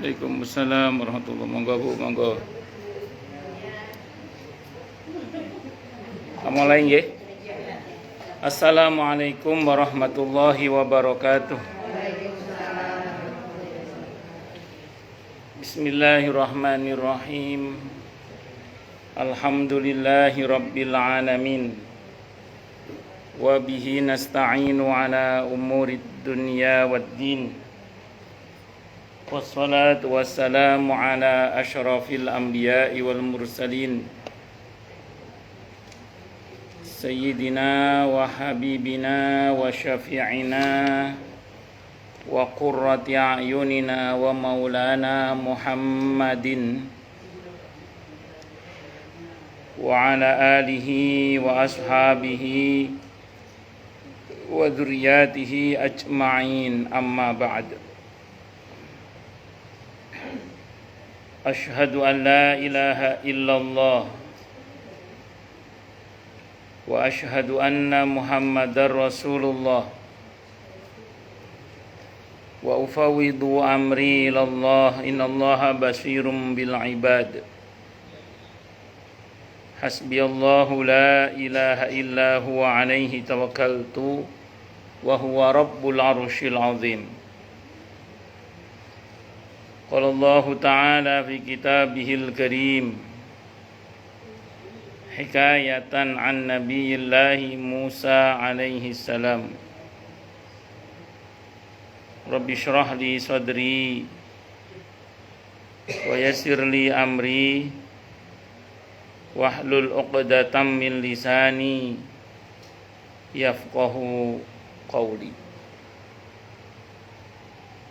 Waalaikumsalam warahmatullahi wabarakatuh. Monggo Bu, monggo. Mulai nggih. Assalamualaikum warahmatullahi wabarakatuh. Bismillahirrahmanirrahim. Alhamdulillahi rabbil alamin. Wa bihi nasta'inu ala umurid dunya waddin. Wassalatu wassalamu ala asyrafil anbiya'i wal mursalin Sayyidina wa habibina wa syafi'ina wa qurrati a'yunina wa maulana Muhammadin wa ala alihi wa ashabihi wa dzurriyyatihi ajma'in, amma ba'd. Asyhadu an la ilaha illallah wa asyhadu anna Muhammadar Rasulullah wa ufawwidu amri ilallah innallaha basirum bil ibad. Hasbiyallahu la ilaha illa huwa alaihi tawakkaltu wa huwa rabbul arsyil azim. Qala Allah Ta'ala fi kitabihil karim hikayatan an nabiyillahi Musa alaihi salam. Rabbi shrah li sadri wa yassir li amri wahlul 'uqdatam min lisani yafqahu qawli.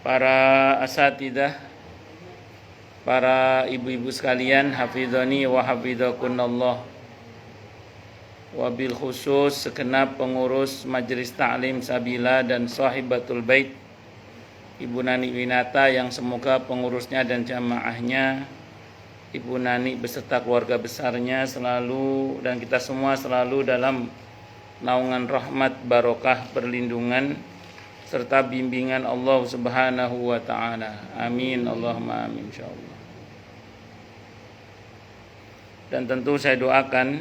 Para asatidzah, para ibu-ibu sekalian, hafizani wa hafizakunallah. Wabil khusus segenap pengurus Majelis Ta'lim Sabila dan Sahibatul Bait, Ibu Nani Winata yang semoga pengurusnya dan jamaahnya, Ibu Nani beserta keluarga besarnya selalu dan kita semua selalu dalam naungan rahmat, barokah, perlindungan serta bimbingan Allah Subhanahu wa Ta'ala. Amin, Allahumma amin, insyaallah. Dan tentu saya doakan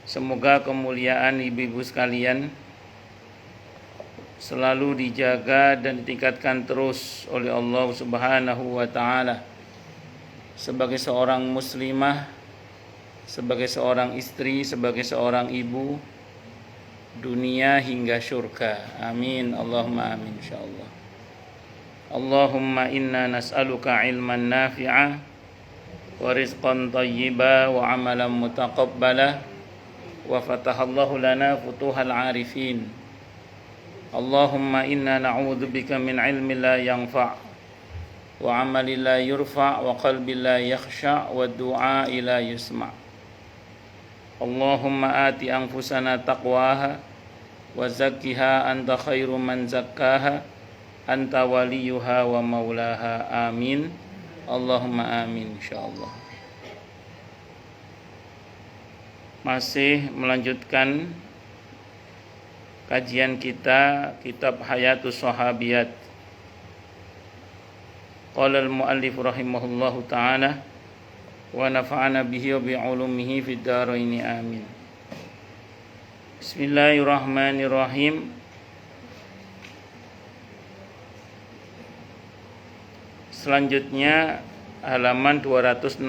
semoga kemuliaan ibu-ibu sekalian selalu dijaga dan ditingkatkan terus oleh Allah Subhanahu wa Ta'ala sebagai seorang muslimah, sebagai seorang istri, sebagai seorang ibu, dunia hingga syurga. Amin, Allahumma amin, insyaallah. Allahumma inna nas'aluka ilman nafi'a wa rizqan thayyiba wa amalan mutaqabbala wa fatahallahu lana futuhal arifin. Allahumma inna na'udzubika min ilmin la yanfa' wa amalin la yurfa' wa qalbin la yakhsha' wa du'a la yusma'. Allahumma ati anfusana taqwaha wa zakkiha anta khairu man zakkaha anta waliyuha wa maulaha. Amin, Allahumma amin, insyaallah. Masih melanjutkan kajian kita kitab Hayatus Sahabiyat. Qala al-muallif rahimahullahu ta'ala wa nafa'ana bihi wa bi'ulumihi fid dharain, amin. Bismillahirrahmanirrahim. Selanjutnya halaman 265.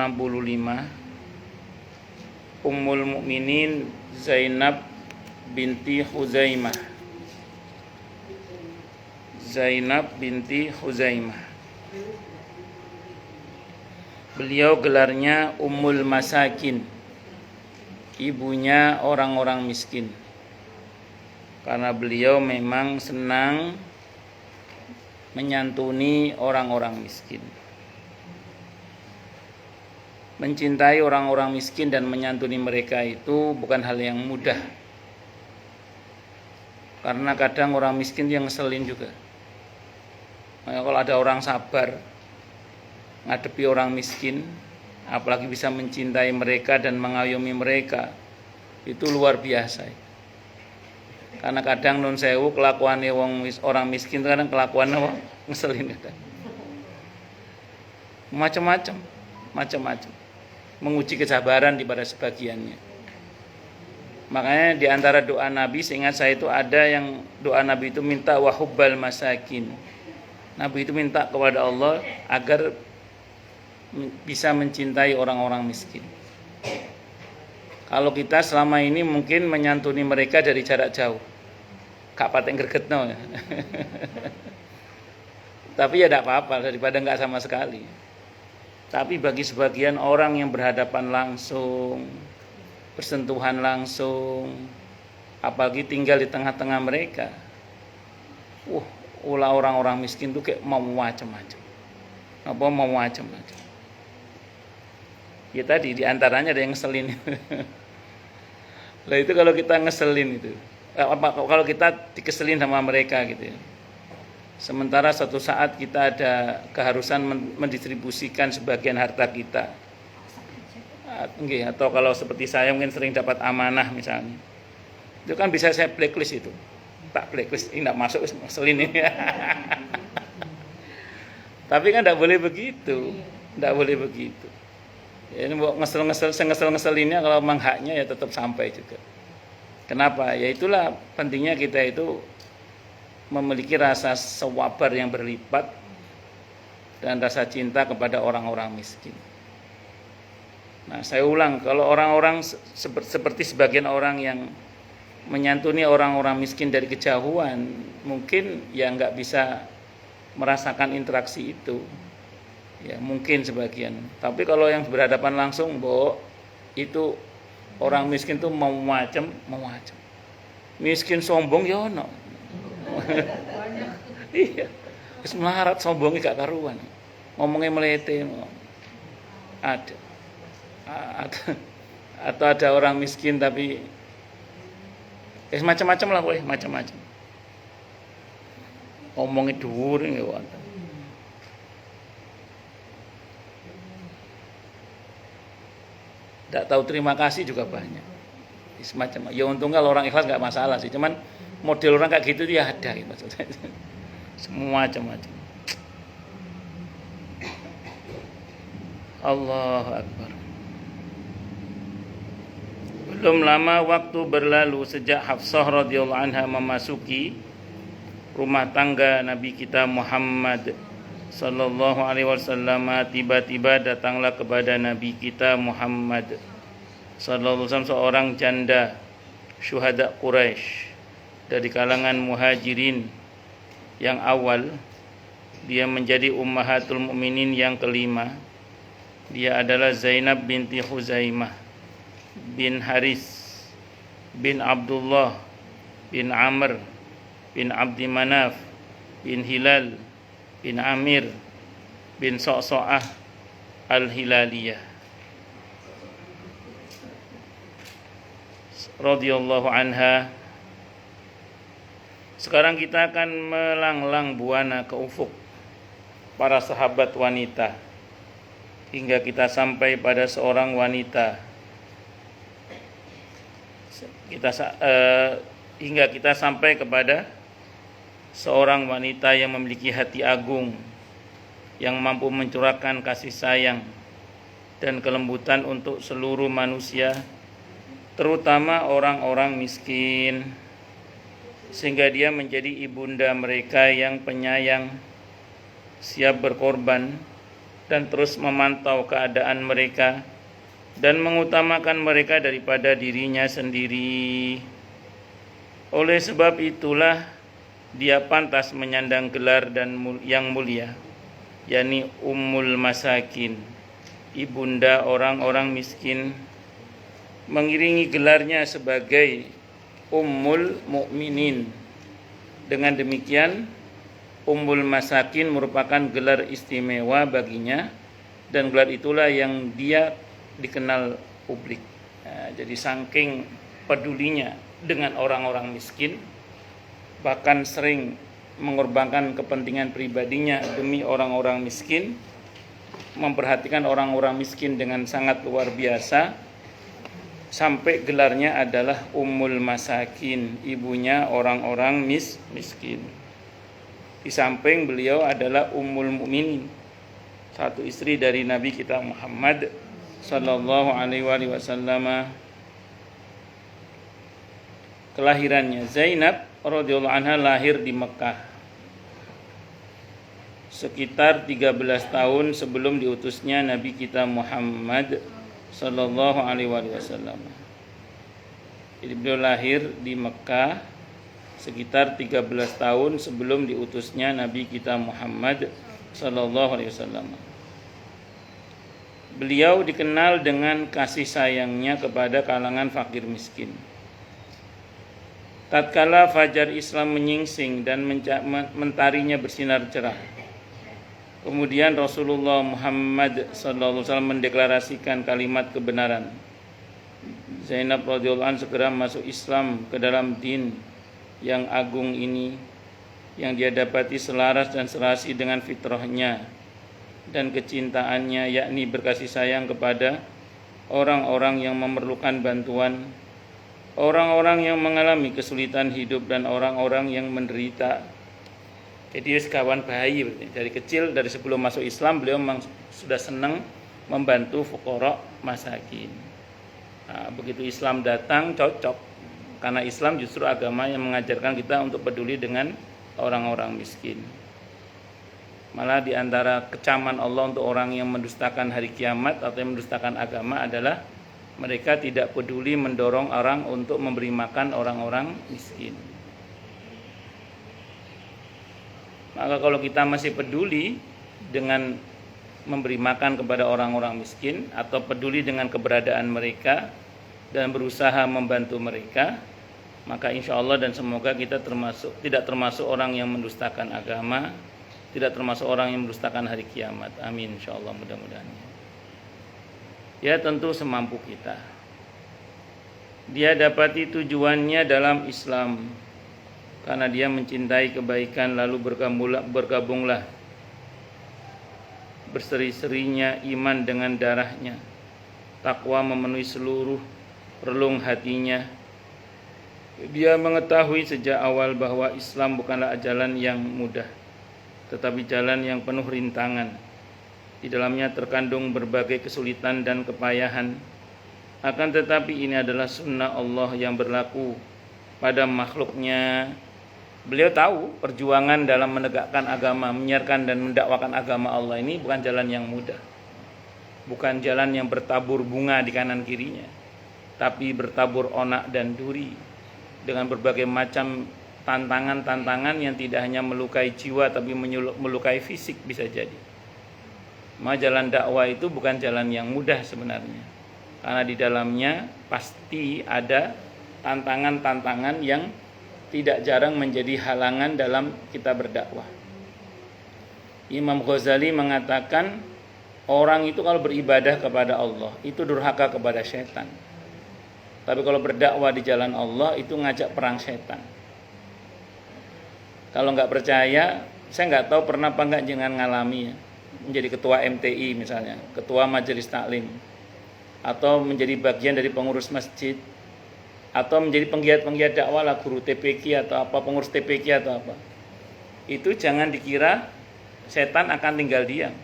Ummul Mukminin Zainab binti Khuzaimah. Zainab binti Khuzaimah. Beliau gelarnya Ummul Masakin, ibunya orang-orang miskin. Karena beliau memang senang menyantuni orang-orang miskin. Mencintai orang-orang miskin dan menyantuni mereka itu bukan hal yang mudah. Karena kadang orang miskin yang ngeselin juga. Nah, kalau ada orang sabar ngadepi orang miskin, apalagi bisa mencintai mereka dan mengayomi mereka, itu luar biasa. Karena kadang nun sewu kelakuannya orang miskin itu kadang kelakuannya ngeselin kadang. macam-macam, menguji kesabaran di pada sebagiannya. Makanya di antara doa Nabi, seingat saya itu ada yang doa Nabi itu minta wahubbal masakin. Nabi itu minta kepada Allah agar bisa mencintai orang-orang miskin. Kalau kita selama ini mungkin menyantuni mereka dari jarak jauh, gak patek gregetno ya. Tapi ya tidak apa-apa daripada nggak sama sekali. Tapi bagi sebagian orang yang berhadapan langsung, bersentuhan langsung, apalagi tinggal di tengah-tengah mereka, ulah orang-orang miskin tuh kayak mau macam-macam. Ya tadi diantaranya ada yang ngeselin. Lah itu kalau kita ngeselin itu, kalau kita dikeselin sama mereka gitu ya. Sementara suatu saat kita ada keharusan mendistribusikan sebagian harta kita. Atau kalau seperti saya mungkin sering dapat amanah misalnya. Itu kan bisa saya blacklist itu. Tak blacklist, ini enggak masuk, ngeselin ini. Tapi kan enggak boleh begitu. Enggak boleh begitu. Ya, ini ngesel-ngeselinnya kalau memang haknya ya tetap sampai juga. Kenapa? Ya itulah pentingnya kita itu memiliki rasa sabar yang berlipat dan rasa cinta kepada orang-orang miskin. Nah, saya ulang, kalau orang-orang seperti sebagian orang yang menyantuni orang-orang miskin dari kejauhan, mungkin ya nggak bisa merasakan interaksi itu. Ya mungkin sebagian. Tapi kalau yang berhadapan langsung, itu orang miskin tuh mau macam. Miskin sombong ya ono. Iya. Wis melarat sombongnya gak karuan. Ngomongnya melete. Ada. Atau ada orang miskin tapi macam-macam lah, macam-macam. Ngomongnya dhuwur ya wonten. Tidak tahu terima kasih juga banyak. Semacam, ya untung kalau orang ikhlas nggak masalah sih. Cuman model orang kayak gitu dia ada gitu, maksudnya. Semua macam-macam. Allahu Akbar. Belum lama waktu berlalu sejak Hafsah radhiyallahu anha memasuki rumah tangga Nabi kita Muhammad sallallahu alaihi wasallam, tiba-tiba datanglah kepada Nabi kita Muhammad sallallahu alaihi wasallam seorang janda syuhada Quraisy dari kalangan muhajirin yang awal. Dia menjadi ummahatul mukminin yang kelima. Dia adalah Zainab binti Khuzaimah bin Haris bin Abdullah bin Amr bin Abdi Manaf bin Hilal bin Amir bin So'so'ah al-Hilaliyah radhiyallahu anha. Sekarang kita akan melanglang buana ke ufuk para sahabat wanita hingga kita sampai pada seorang wanita. Hingga kita sampai kepada seorang wanita yang memiliki hati agung, yang mampu mencurahkan kasih sayang dan kelembutan untuk seluruh manusia, terutama orang-orang miskin, sehingga dia menjadi ibunda mereka yang penyayang, siap berkorban dan terus memantau keadaan mereka dan mengutamakan mereka daripada dirinya sendiri. Oleh sebab itulah dia pantas menyandang gelar yang mulia, yakni Ummul Masakin, ibunda orang-orang miskin, mengiringi gelarnya sebagai Ummul Mukminin. Dengan demikian, Ummul Masakin merupakan gelar istimewa baginya, dan gelar itulah yang dia dikenal publik. Nah, jadi saking pedulinya dengan orang-orang miskin, bahkan sering mengorbankan kepentingan pribadinya demi orang-orang miskin, memperhatikan orang-orang miskin dengan sangat luar biasa, sampai gelarnya adalah Ummul Masakin, ibunya orang-orang miskin. Di samping beliau adalah Ummul Mukminin, satu istri dari Nabi kita Muhammad sallallahu alaihi wasallam. Kelahirannya Zainab radhiyallahu anha lahir di Mekah sekitar 13 tahun sebelum diutusnya Nabi kita Muhammad sallallahu alaihi wasallam. Jadi beliau lahir di Mekah sekitar 13 tahun sebelum diutusnya Nabi kita Muhammad sallallahu alaihi wasallam. Beliau dikenal dengan kasih sayangnya kepada kalangan fakir miskin. Tatkala fajar Islam menyingsing dan mentarinya bersinar cerah, kemudian Rasulullah Muhammad SAW mendeklarasikan kalimat kebenaran. Zainab radhiyallahu anha segera masuk Islam ke dalam din yang agung ini, yang dia dapati selaras dan serasi dengan fitrahnya dan kecintaannya, yakni berkasih sayang kepada orang-orang yang memerlukan bantuan, orang-orang yang mengalami kesulitan hidup, dan orang-orang yang menderita. Jadi sekawan bayi dari kecil, dari sebelum masuk Islam beliau memang sudah senang membantu fuqara masakin. Nah, begitu Islam datang cocok, karena Islam justru agama yang mengajarkan kita untuk peduli dengan orang-orang miskin. Malah diantara kecaman Allah untuk orang yang mendustakan hari kiamat atau yang mendustakan agama adalah mereka tidak peduli mendorong orang untuk memberi makan orang-orang miskin. Maka kalau kita masih peduli dengan memberi makan kepada orang-orang miskin atau peduli dengan keberadaan mereka dan berusaha membantu mereka, maka insya Allah dan semoga kita tidak termasuk orang yang mendustakan agama, tidak termasuk orang yang mendustakan hari kiamat. Amin insya Allah, mudah-mudahan. Ya, tentu semampu kita. Dia dapati tujuannya dalam Islam karena dia mencintai kebaikan, lalu bergabunglah berseri-serinya iman dengan darahnya. Takwa memenuhi seluruh relung hatinya. Dia mengetahui sejak awal bahwa Islam bukanlah jalan yang mudah, tetapi jalan yang penuh rintangan. Di dalamnya terkandung berbagai kesulitan dan kepayahan. Akan tetapi ini adalah sunnah Allah yang berlaku pada makhluknya. Beliau tahu perjuangan dalam menegakkan agama, menyiarkan dan mendakwakan agama Allah ini bukan jalan yang mudah. Bukan jalan yang bertabur bunga di kanan kirinya, tapi bertabur onak dan duri dengan berbagai macam tantangan-tantangan yang tidak hanya melukai jiwa tapi melukai fisik bisa jadi. Maka jalan dakwah itu bukan jalan yang mudah sebenarnya, karena di dalamnya pasti ada tantangan-tantangan yang tidak jarang menjadi halangan dalam kita berdakwah. Imam Ghazali mengatakan orang itu kalau beribadah kepada Allah itu durhaka kepada setan, tapi kalau berdakwah di jalan Allah itu ngajak perang setan. Kalau nggak percaya, saya nggak tahu pernah apa nggak jangan ngalami ya, menjadi ketua MTI misalnya, ketua majelis taklim, atau menjadi bagian dari pengurus masjid, atau menjadi penggiat-penggiat dakwah lah, guru TPQ atau apa, pengurus TPQ atau apa. Itu jangan dikira setan akan tinggal diam,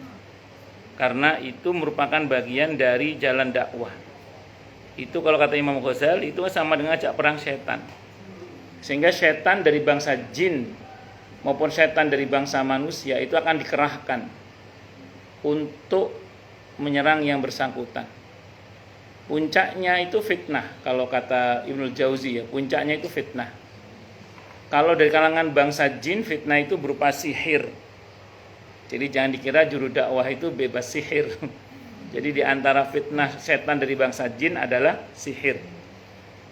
karena itu merupakan bagian dari jalan dakwah. Itu kalau kata Imam Ghazali itu sama dengan ajak perang setan. Sehingga setan dari bangsa jin maupun setan dari bangsa manusia itu akan dikerahkan untuk menyerang yang bersangkutan. Puncaknya itu fitnah, kalau kata Ibnul Jauzi ya, puncaknya itu fitnah. Kalau dari kalangan bangsa jin, fitnah itu berupa sihir. Jadi jangan dikira juru dakwah itu bebas sihir. Jadi di antara fitnah setan dari bangsa jin adalah sihir.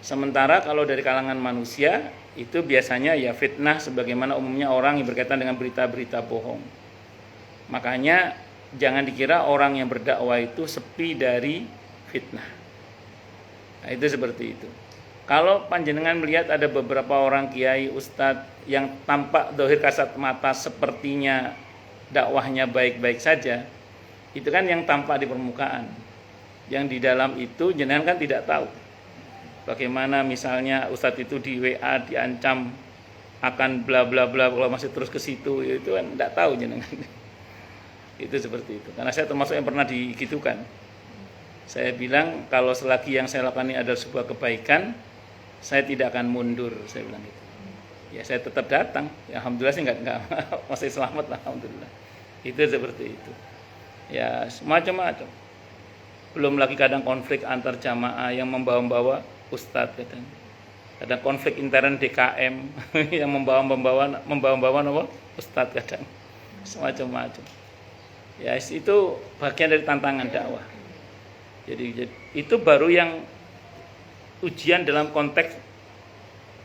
Sementara kalau dari kalangan manusia itu biasanya ya fitnah sebagaimana umumnya orang yang berkaitan dengan berita-berita bohong. Makanya jangan dikira orang yang berdakwah itu sepi dari fitnah. Nah, itu seperti itu. Kalau panjenengan melihat ada beberapa orang kiai, ustadz yang tampak dohir kasat mata sepertinya dakwahnya baik-baik saja, itu kan yang tampak di permukaan. Yang di dalam itu jenengan kan tidak tahu. Bagaimana misalnya ustadz itu di WA diancam akan bla bla bla, kalau masih terus ke situ, itu kan tidak tahu jenengan. Itu seperti itu. Karena saya termasuk yang pernah digitukan. Saya bilang kalau selagi yang saya lakukan ini adalah sebuah kebaikan, saya tidak akan mundur, saya bilang gitu. Ya saya tetap datang. Ya, alhamdulillah sih enggak masih selamat, alhamdulillah. Itu seperti itu. Ya semacam-macam. Belum lagi kadang konflik antar jamaah yang membawa-bawa ustadz kadang. Kadang konflik intern DKM yang membawa-bawa apa? Ustadz kadang. Semacam-macam. Ya itu bagian dari tantangan dakwah. Jadi itu baru yang ujian dalam konteks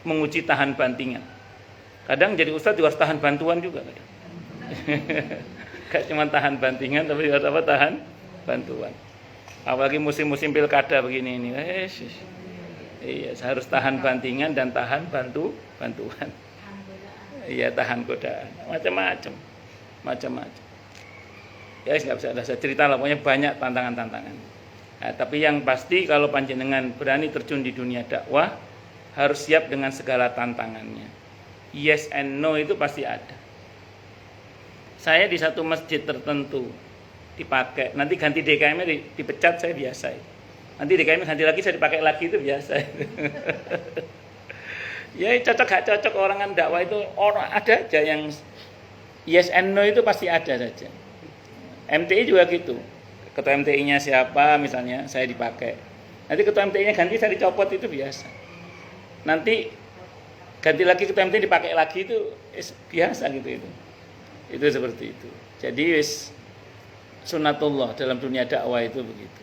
menguji tahan bantingan. Kadang jadi ustadz juga harus tahan bantuan juga kadang. Gak cuma tahan bantingan tapi juga apa tahan bantuan. Apalagi musim-musim pilkada begini ini. Iya, harus tahan bantingan dan tahan bantuan. Iya, tahan godaan. Macam-macam. Ya nggak bisa saya cerita lah, pokoknya banyak tantangan-tantangan. Nah, tapi yang pasti kalau panjenengan berani terjun di dunia dakwah harus siap dengan segala tantangannya. Yes and no itu pasti ada. Saya di satu masjid tertentu dipakai, nanti ganti DKM-nya dipecat, saya biasa. Nanti DKM ganti lagi, saya dipakai lagi, itu biasa. Ya cocok gak cocok, orang kan dakwah itu orang ada aja yang yes and no itu pasti ada saja. MTI juga gitu. Ketua MTI-nya siapa misalnya, saya dipakai. Nanti ketua MTI-nya ganti, saya dicopot, itu biasa. Nanti ganti lagi ketua MTI dipakai lagi, itu biasa gitu itu. Itu seperti itu. Jadi sunatullah dalam dunia dakwah itu begitu.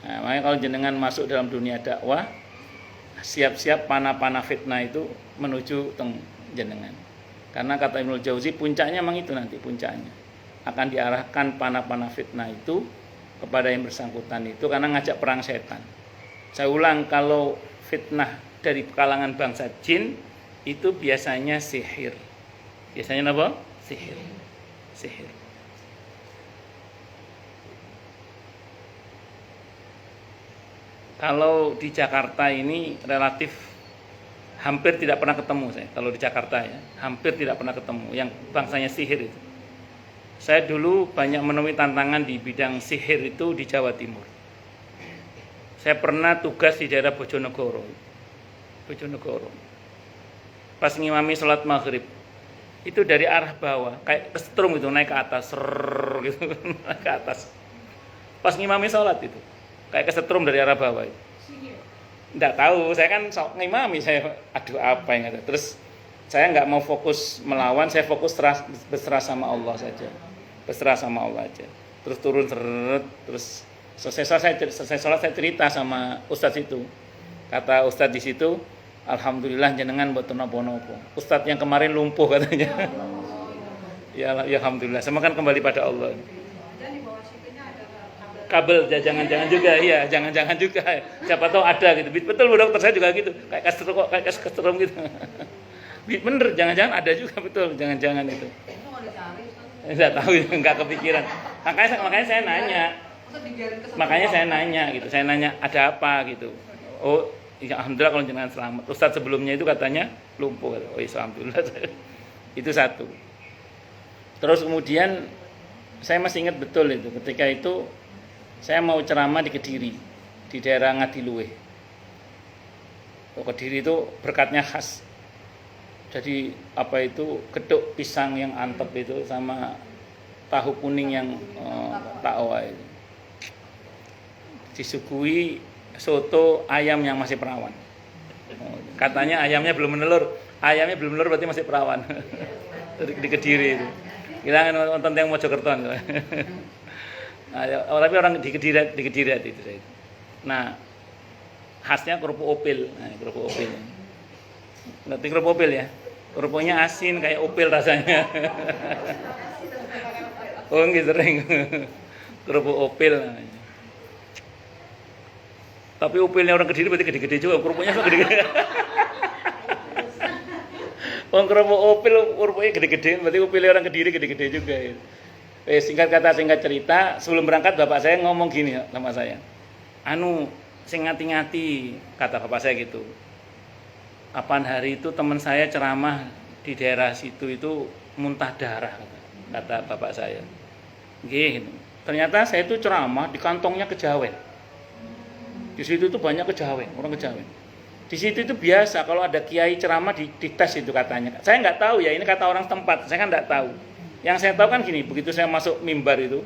Nah, makanya kalau jenengan masuk dalam dunia dakwah, siap-siap panah-panah fitnah itu menuju jenengan. Karena kata Ibnu Jauzi, puncaknya memang itu nanti puncaknya. Akan diarahkan panah-panah fitnah itu kepada yang bersangkutan itu karena ngajak perang setan. Saya ulang, kalau fitnah dari kalangan bangsa jin itu biasanya sihir. Biasanya apa? Sihir. Kalau di Jakarta ini relatif hampir tidak pernah ketemu saya. Kalau di Jakarta ya, hampir tidak pernah ketemu yang bangsanya sihir itu. Saya dulu banyak menemui tantangan di bidang sihir itu di Jawa Timur. Saya pernah tugas di daerah Bojonegoro. Pas ngimami sholat maghrib, itu dari arah bawah, kayak kesetrum gitu, naik ke atas, gitu, naik ke atas. Pas ngimami sholat itu, kayak kesetrum dari arah bawah itu. Nggak tahu, saya kan ngimami, saya aduh apa yang ada. Terus saya nggak mau fokus melawan, saya fokus berserah sama Allah saja. Berserah sama Allah aja. Terus turun terus selesai sholat saya cerita sama ustadz itu. Kata ustadz di situ, alhamdulillah jenengan buat nopo-nopo. Ustadz yang kemarin lumpuh katanya. Ya alhamdulillah, semua kan kembali pada Allah. Dan di bawah situnya ada kabel, jangan-jangan juga, iya, jangan-jangan juga. Siapa tahu ada gitu. Betul Bu Dokter, saya juga gitu. Kayak kesetrum gitu. Bener, jangan-jangan ada juga, betul, jangan-jangan itu. Enggak tahu, enggak kepikiran. Makanya saya nanya. Saya nanya ada apa gitu. Oh, ya alhamdulillah kalau jenengan selamat. Ustadz sebelumnya itu katanya lumpuh. Oh, ya alhamdulillah. Itu satu. Terus kemudian saya masih ingat betul itu. Ketika itu saya mau ceramah di Kediri, di daerah Ngadiluwe. Kediri itu berkatnya khas. Jadi apa itu geduk pisang yang antep itu sama tahu kuning yang takwa itu. Disuguhi soto ayam yang masih perawan. Katanya ayamnya belum menelur berarti masih perawan. Di Kediri itu. Kira nonton yang Mojokerto. Nah, tapi orang di Kediri itu. Nah, khasnya kerupuk opil. Nanti kerupuk opil ya. Kerupuknya asin kayak opil rasanya. Oh, nggih sering. Kerupuk opil namanya. Tapi opilnya orang Kediri berarti gede-gede juga, kerupuknya juga gede-gede. Wong kerupuk opil kerupuknya gede-gede, berarti opilnya orang Kediri gede-gede juga. Singkat cerita, sebelum berangkat bapak saya ngomong gini sama saya. Sing ngati-ngati, kata bapak saya gitu. Kapan hari itu teman saya ceramah di daerah situ itu muntah darah, kata bapak saya. Nggih. Ternyata saya itu ceramah di kantongnya kejawen. Di situ itu banyak kejawen, orang kejawen. Di situ itu biasa kalau ada kiai ceramah di tes itu katanya. Saya nggak tahu ya, ini kata orang tempat, saya kan nggak tahu. Yang saya tahu kan gini, begitu saya masuk mimbar itu,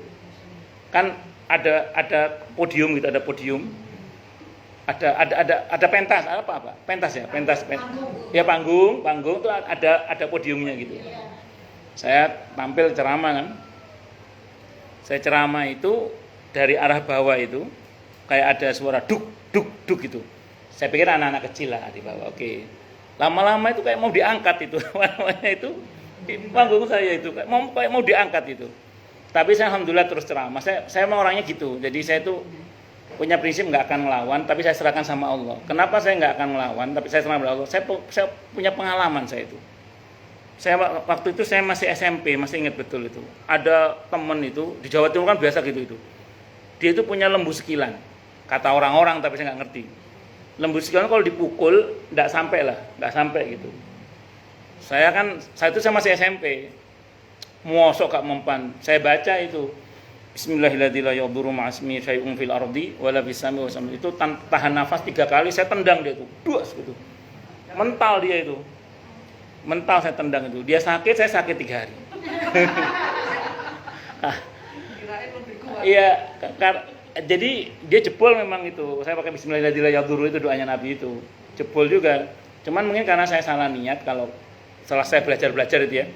kan ada podium gitu, ada podium. Ada pentas, apa? Pentas ya, pentas. Ya panggung itu ada podiumnya gitu. Saya tampil ceramah kan. Saya ceramah itu dari arah bawah itu kayak ada suara duk gitu. Saya pikir anak-anak kecil lah di bawah. Oke. Lama-lama itu kayak mau diangkat itu. Namanya itu di panggung saya itu kayak mau diangkat itu. Tapi saya alhamdulillah terus ceramah. Saya memang orangnya gitu. Jadi saya itu punya prinsip nggak akan ngelawan, tapi saya serahkan sama Allah. Kenapa saya nggak akan ngelawan, tapi saya serahkan sama Allah? Saya punya pengalaman saya itu. Waktu itu saya masih SMP, masih ingat betul itu. Ada teman itu di Jawa Timur kan biasa gitu itu. Dia itu punya lembu sekilan, kata orang-orang tapi saya nggak ngerti. Lembu sekilan kalau dipukul nggak sampai gitu. Saya masih SMP, mosok gak mempan. Saya baca itu. Bismillahirrahmanirrahim. Syai'un fil ardi wala fis sami wasam. Itu tahan nafas 3 kali saya tendang dia itu. Duas gitu. Mental dia itu. Mental saya tendang itu. Dia sakit, saya sakit 3 hari. Iya, jadi dia jebol memang itu. Saya pakai Bismillahirrahmanirrahim itu doanya Nabi itu. Jebol juga. Cuman mungkin karena saya salah niat kalau setelah saya belajar itu ya.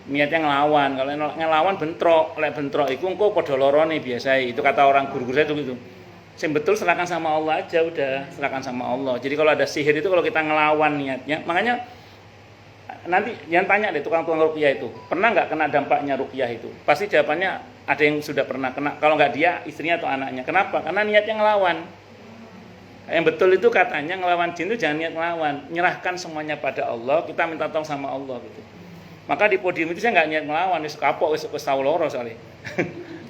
Niatnya ngelawan, kalau ngelawan bentrok, lek bentrok iku engko padha lorone biasa. Itu kata orang guru-guru saya itu gitu. Sing betul serahkan sama Allah aja udah, serahkan sama Allah. Jadi kalau ada sihir itu kalau kita ngelawan niatnya, makanya nanti jangan tanya deh tukang-tukang ruqyah itu, pernah nggak kena dampaknya ruqyah itu? Pasti jawabannya ada yang sudah pernah kena. Kalau nggak dia, istrinya atau anaknya. Kenapa? Karena niatnya ngelawan. Yang betul itu katanya ngelawan jin itu jangan niat ngelawan, nyerahkan semuanya pada Allah, kita minta tolong sama Allah gitu. Maka di podium itu saya nggak niat ngelawan, wis kapok, wis tahu loro soalnya.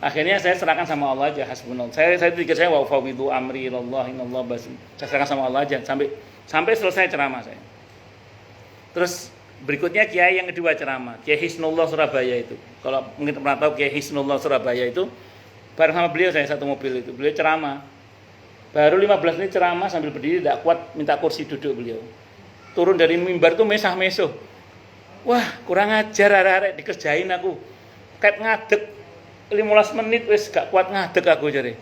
Akhirnya saya serahkan sama Allah aja, hasbunallah. Saya pikir saya wa fawwidu amri ilallah innallaha basir. Saya serahkan sama Allah aja sampai selesai ceramah saya. Terus berikutnya kiai yang kedua ceramah, Kiai Hisnullah Surabaya itu. Kalau mungkin pernah tahu Kiai Hisnullah Surabaya itu, bareng sama beliau saya satu mobil itu. Beliau ceramah. Baru 15 menit ceramah sambil berdiri tidak kuat minta kursi duduk beliau. Turun dari mimbar itu mesah-mesuh. Wah, kurang ajar arek-arek dikerjain aku. Kayak ngadeg 15 menit wis gak kuat ngadeg aku jare.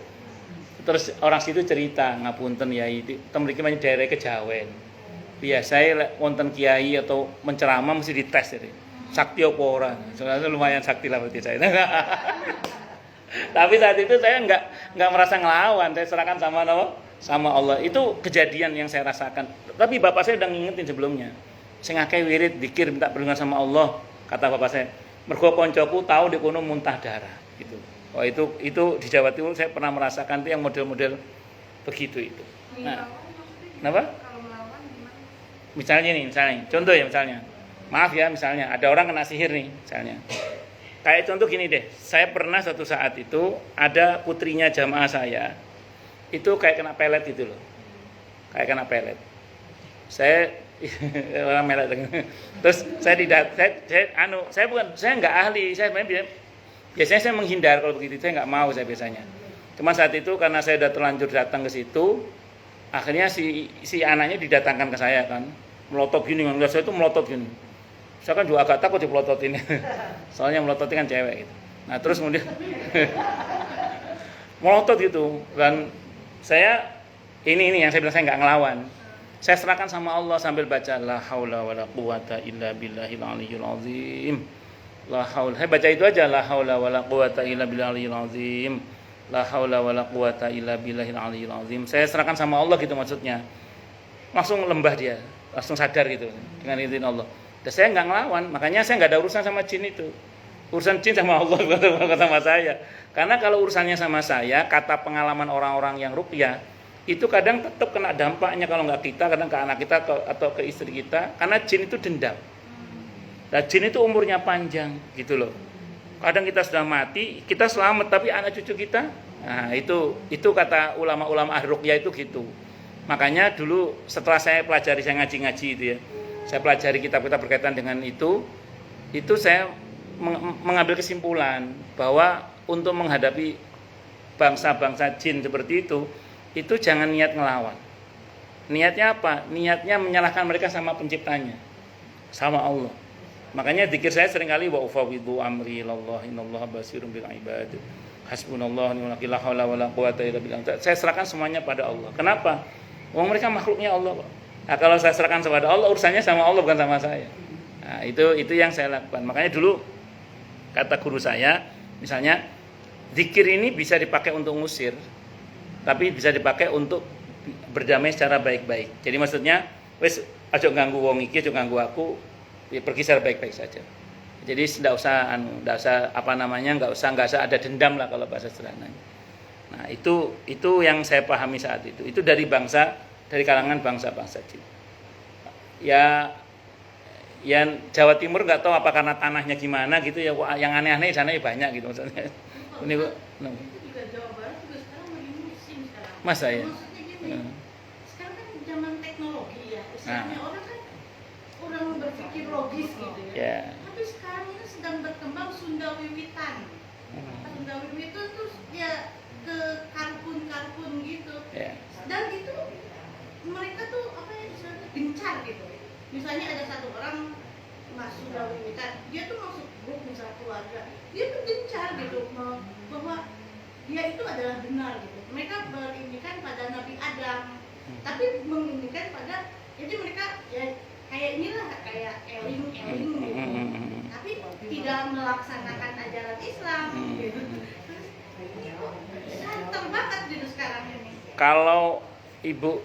Terus orang situ cerita, ngapunten yai, mriki men daerah Kejawen. Biasanya wonten kiai atau menceramah mesti dites jadi. Sakti apa ora? Soalnya lumayan sakti lah berarti saya. Tapi saat itu saya enggak merasa ngelawan, saya serahkan sama Allah. Itu kejadian yang saya rasakan. Tapi bapak saya udah ngingetin sebelumnya. Sing akeh wirid zikir minta perlindungan sama Allah, kata bapak saya. Mergo koncoku tahu di kono muntah darah gitu. Oh itu di Jawa Timur saya pernah merasakan itu yang model-model begitu itu. Nah, kenapa? Misalnya contoh ya misalnya. Maaf ya misalnya ada orang kena sihir nih misalnya. Kayak contoh gini deh, saya pernah suatu saat itu ada putrinya jamaah saya itu kayak kena pelet gitu loh. Kayak kena pelet. Saya orang melet. Terus saya nggak ahli, biasanya saya menghindar kalau begitu, saya nggak mau saya biasanya. Cuma saat itu karena saya sudah terlanjur datang ke situ, akhirnya si anaknya didatangkan ke saya kan, melotot gini, ngeliat saya itu melotot gini. Saya kan juga agak takut dipelototin, soalnya melototin kan cewek gitu. Nah terus kemudian melotot gitu, dan saya ini yang saya bilang saya nggak ngelawan. Saya serahkan sama Allah sambil baca la haula wala quwata illa billahil aliyyil azim. La haula. Saya baca itu aja la haula wala quwata illa billahil azim. La haula wala quwata illa billahil aliyyil azim. Saya serahkan sama Allah gitu maksudnya. Langsung lembah dia, langsung sadar gitu dengan izin Allah. Dan saya enggak ngelawan, makanya saya enggak ada urusan sama jin itu. Urusan jin sama Allah bukan sama saya. Karena kalau urusannya sama saya, kata pengalaman orang-orang yang ruqyah itu kadang tetap kena dampaknya kalau nggak kita, kadang ke anak kita atau ke istri kita, karena jin itu dendam. Nah, jin itu umurnya panjang gitu loh. Kadang kita sudah mati, kita selamat, tapi anak cucu kita, nah itu kata ulama-ulama ahli ruqyah itu gitu. Makanya dulu setelah saya pelajari, saya ngaji-ngaji itu ya, saya pelajari kitab-kitab berkaitan dengan itu saya mengambil kesimpulan bahwa untuk menghadapi bangsa-bangsa jin seperti itu jangan niat ngelawan. Niatnya apa? Niatnya menyalahkan mereka sama penciptanya, sama Allah. Makanya zikir saya seringkali wa ufawwidu amri ilallah innallaha basirun bil ibad. Hasbunallah wa ni'mal wakil, la haula wala quwata illa billah. Saya serahkan semuanya pada Allah. Kenapa? Wong mereka makhluknya Allah, Pak. Nah, kalau saya serahkan kepada Allah, urusannya sama Allah bukan sama saya. Nah, itu yang saya lakukan. Makanya dulu kata guru saya, misalnya zikir ini bisa dipakai untuk ngusir, tapi bisa dipakai untuk berdamai secara baik-baik. Jadi maksudnya, wes aja ganggu wong iki, aja ganggu aku, ya pergi secara baik-baik saja. Jadi enggak usah enggak usah ada dendam lah kalau bahasa sederhananya. Nah, itu yang saya pahami saat itu. Itu dari kalangan bangsa-bangsa jin. Ya Jawa Timur nggak tahu apa karena tanahnya gimana gitu ya, yang aneh-aneh di sana ya banyak gitu maksudnya. Ini kok juga Jawa Barat juga sekarang lagi musim sekarang. Masa ya? Maksudnya gini, sekarang kan zaman teknologi ya, istilahnya orang kan orang berpikir logis gitu ya. Yeah. Tapi sekarang ini sedang berkembang Sunda Wiwitan. Sunda Wiwitan tuh ya ke kartun gitu. Yeah. Dan itu mereka tuh apa ya istilahnya gencar gitu. Misalnya ada satu orang masuk Sunda Wiwitan, dia tuh masuk grup misalnya keluarga, dia tuh gencar gitu bahwa dia itu adalah benar gitu. Mereka berindikan pada Nabi Adam, tapi mengindikan pada, jadi mereka ya kayak inilah kayak eling gitu. Tapi tidak melaksanakan ajaran Islam gitu. Terus itu santer banget gitu sekarang ini. Kalau ibu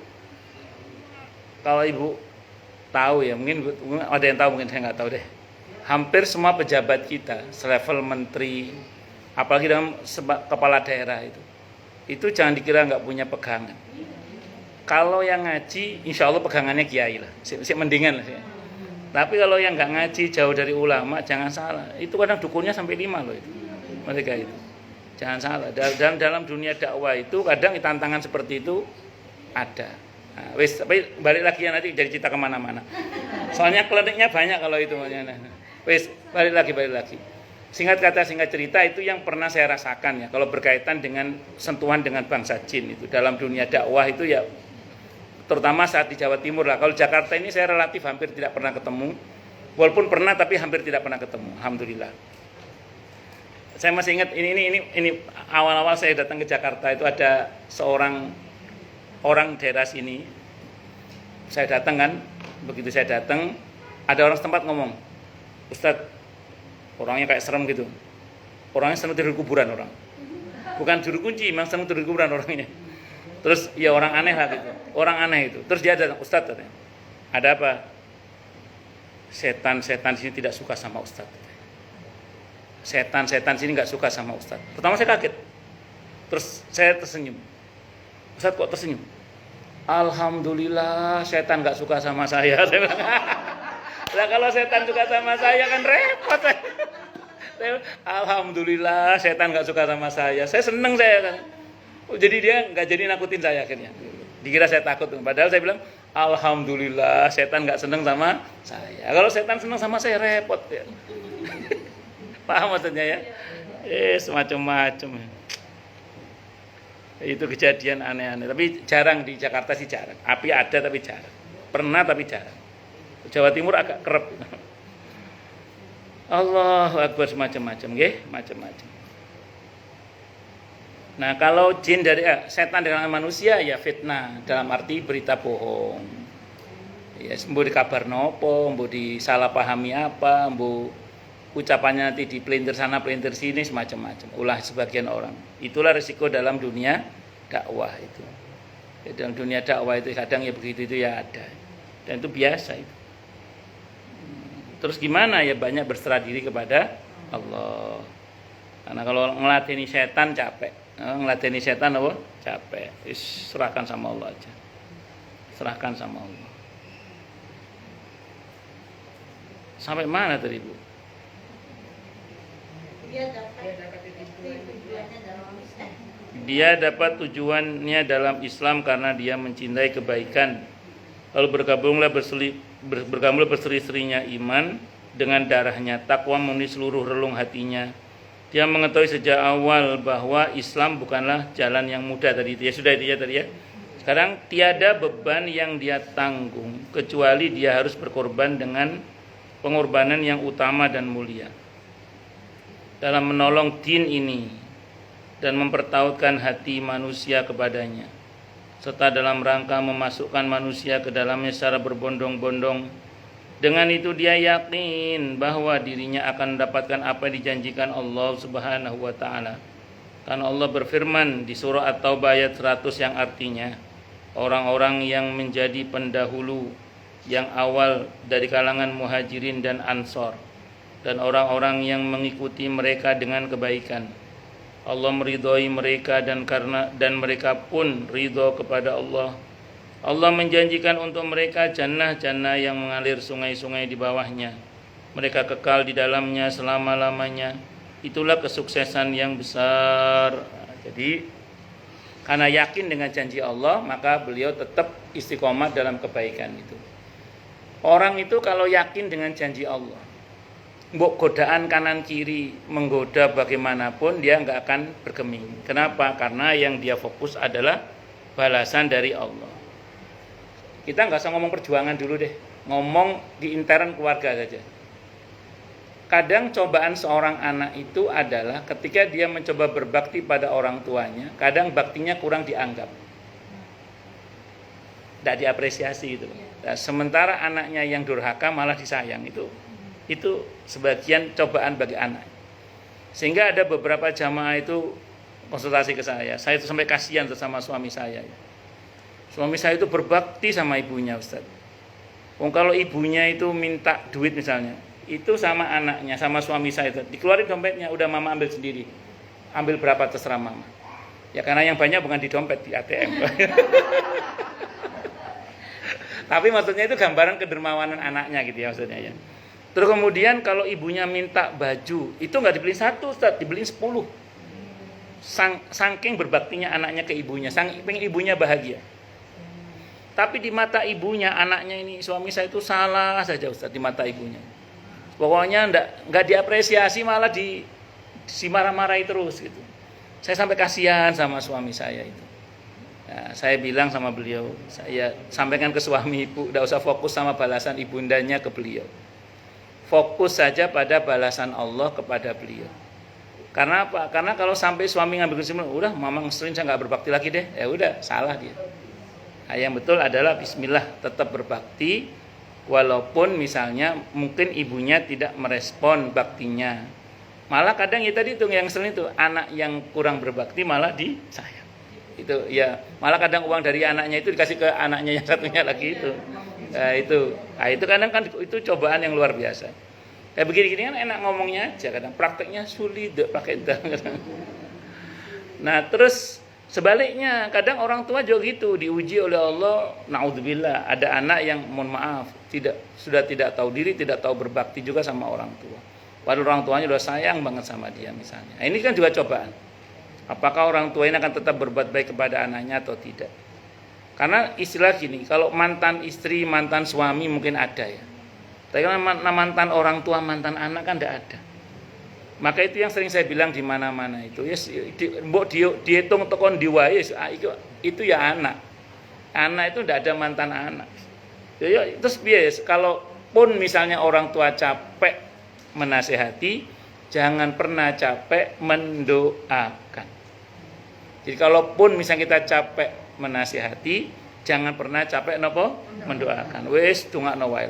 tahu ya, mungkin ada yang tahu, mungkin saya nggak tahu deh. Hampir semua pejabat kita, selevel menteri, apalagi dalam kepala daerah itu jangan dikira nggak punya pegangan. Kalau yang ngaji, insya Allah pegangannya kiai lah, mendingan lah. Tapi kalau yang nggak ngaji, jauh dari ulama, jangan salah. Itu kadang dukunnya sampai 5 loh itu, mereka itu. Jangan salah. Dalam dunia dakwah itu kadang tantangan seperti itu ada. Nah, tapi balik lagi ya, nanti jadi cerita kemana-mana. Soalnya kliniknya banyak kalau itu. Balik lagi. Singkat kata, singkat cerita, itu yang pernah saya rasakan ya. Kalau berkaitan dengan sentuhan dengan bangsa jin itu dalam dunia dakwah itu ya, terutama saat di Jawa Timur lah. Kalau Jakarta ini saya relatif hampir tidak pernah ketemu. Walaupun pernah, tapi hampir tidak pernah ketemu. Alhamdulillah. Saya masih ingat ini awal-awal saya datang ke Jakarta itu ada seorang orang daerah sini. Saya datang kan, begitu saya datang ada orang setempat ngomong, Ustadz, orangnya kayak serem gitu. Orangnya senang tidur kuburan orang. Bukan juru kunci, memang senang tidur kuburan orangnya. Terus ya orang aneh lah gitu. Orang aneh itu. Terus dia datang, Ustadz katanya, ada apa? Setan sini tidak suka sama Ustadz. Setan sini nggak suka sama Ustadz. Pertama saya kaget. Terus saya tersenyum. Ustadz kok tersenyum? Alhamdulillah setan nggak suka sama saya. Lah kalau setan suka sama saya kan repot. Alhamdulillah setan nggak suka sama saya. Saya seneng saya kan. Jadi dia nggak jadi nakutin saya akhirnya. Dikira saya takut. Padahal saya bilang alhamdulillah setan nggak seneng sama saya. Kalau setan seneng sama saya repot ya. Paham maksudnya ya? Semacam-macam. Itu kejadian aneh-aneh. Tapi jarang di Jakarta sih jarang. Api ada tapi jarang. Pernah tapi jarang. Jawa Timur agak kerep. Allahu Akbar, semacam-macam, nggih, macam-macam. Nah, kalau jin dari setan dari manusia ya fitnah, dalam arti berita bohong. Ya, mbo dikabar nopo, mbo disalahpahami apa, mbo ucapannya nanti dipelintir sana, pelintir sini, semacam-macam. Ulah sebagian orang. Itulah risiko dalam dunia dakwah itu. Ya, dalam dunia dakwah itu kadang ya begitu itu ya ada. Dan itu biasa itu. Terus gimana ya, banyak berserah diri kepada Allah. Karena kalau ngelateni setan capek. Ngelateni setan apa? Capek. Serahkan sama Allah aja. Serahkan sama Allah. Sampai mana tadi, Bu? Dia dapat tujuannya dalam Islam karena dia mencintai kebaikan. Lalu bergabunglah berseri-serinya iman dengan darahnya, takwa memenuhi seluruh relung hatinya. Dia mengetahui sejak awal bahwa Islam bukanlah jalan yang mudah tadi itu ya, sudah itu ya tadi ya. Sekarang tiada beban yang dia tanggung kecuali dia harus berkorban dengan pengorbanan yang utama dan mulia dalam menolong din ini dan mempertautkan hati manusia kepadanya, serta dalam rangka memasukkan manusia ke dalamnya secara berbondong-bondong. Dengan itu dia yakin bahwa dirinya akan mendapatkan apa yang dijanjikan Allah Subhanahu wa taala. Karena Allah berfirman di surah At-Taubah ayat 100 yang artinya, orang-orang yang menjadi pendahulu yang awal dari kalangan Muhajirin dan Ansor dan orang-orang yang mengikuti mereka dengan kebaikan, Allah meridhoi mereka dan mereka pun ridho kepada Allah. Allah menjanjikan untuk mereka jannah-jannah yang mengalir sungai-sungai di bawahnya. Mereka kekal di dalamnya selama-lamanya. Itulah kesuksesan yang besar. Jadi karena yakin dengan janji Allah, maka beliau tetap istiqomah dalam kebaikan itu. Orang itu kalau yakin dengan janji Allah, mbok godaan kanan kiri menggoda bagaimanapun, dia nggak akan bergeming. Kenapa? Karena yang dia fokus adalah balasan dari Allah. Kita nggak usah ngomong perjuangan dulu deh, ngomong di intern keluarga saja. Kadang cobaan seorang anak itu adalah ketika dia mencoba berbakti pada orang tuanya, kadang baktinya kurang dianggap, tidak diapresiasi gitu. Nah, sementara anaknya yang durhaka malah disayang, itu sebagian cobaan bagi anak. Sehingga ada beberapa jamaah itu konsultasi ke saya itu sampai kasihan sama suami saya. Suami saya itu berbakti sama ibunya, Ustaz. Kalau ibunya itu minta duit misalnya, itu sama anaknya, sama suami saya itu dikeluarin dompetnya, udah mama ambil sendiri. Ambil berapa terserah mama. Ya karena yang banyak bukan di dompet, di ATM. Tapi maksudnya itu gambaran kedermawanan anaknya gitu ya maksudnya ya. Terus kemudian kalau ibunya minta baju, itu nggak dibeliin satu, Ustaz, dibeliin 10. Saking berbaktinya anaknya ke ibunya, pengen ibunya bahagia. Tapi di mata ibunya, anaknya ini, suami saya itu salah saja Ustaz di mata ibunya. Pokoknya enggak diapresiasi, malah dimarah-marahi terus gitu. Saya sampai kasihan sama suami saya itu. Nah, saya bilang sama beliau, saya sampaikan ke suami, ibu, enggak usah fokus sama balasan ibundanya ke beliau. Fokus saja pada balasan Allah kepada beliau. Karena apa? Karena kalau sampai suami ngambil kesimpulan, udah mama ngeselin, saya enggak berbakti lagi deh. Ya udah, salah dia. Nah, yang betul adalah bismillah, tetap berbakti walaupun misalnya mungkin ibunya tidak merespon baktinya. Malah kadang ya tadi itu yang sering itu anak yang kurang berbakti malah disayang. Itu ya, malah kadang uang dari anaknya itu dikasih ke anaknya yang satunya lagi itu. Nah, itu kadang kan itu cobaan yang luar biasa. Kayak begini-gini kan enak ngomongnya aja, kadang prakteknya sulit pakai itu. Nah, terus sebaliknya, kadang orang tua juga gitu, diuji oleh Allah, naudzubillah, ada anak yang mohon maaf, sudah tidak tahu diri, tidak tahu berbakti juga sama orang tua. Padahal orang tuanya sudah sayang banget sama dia misalnya. Nah, ini kan juga cobaan. Apakah orang tua ini akan tetap berbuat baik kepada anaknya atau tidak? Karena istilah gini, kalau mantan istri, mantan suami mungkin ada ya. Tapi kalau mantan orang tua, mantan anak kan tidak ada. Maka itu yang sering saya bilang di mana-mana itu, yes, mbok dihitung tekon diwae, itu ya anak. Anak itu tidak ada mantan anak. Ya, terus bias, kalaupun misalnya orang tua capek menasehati, jangan pernah capek mendoakan. Jadi kalaupun misalnya kita capek menasehati, jangan pernah capek mendoakan. Wes dongakno wae.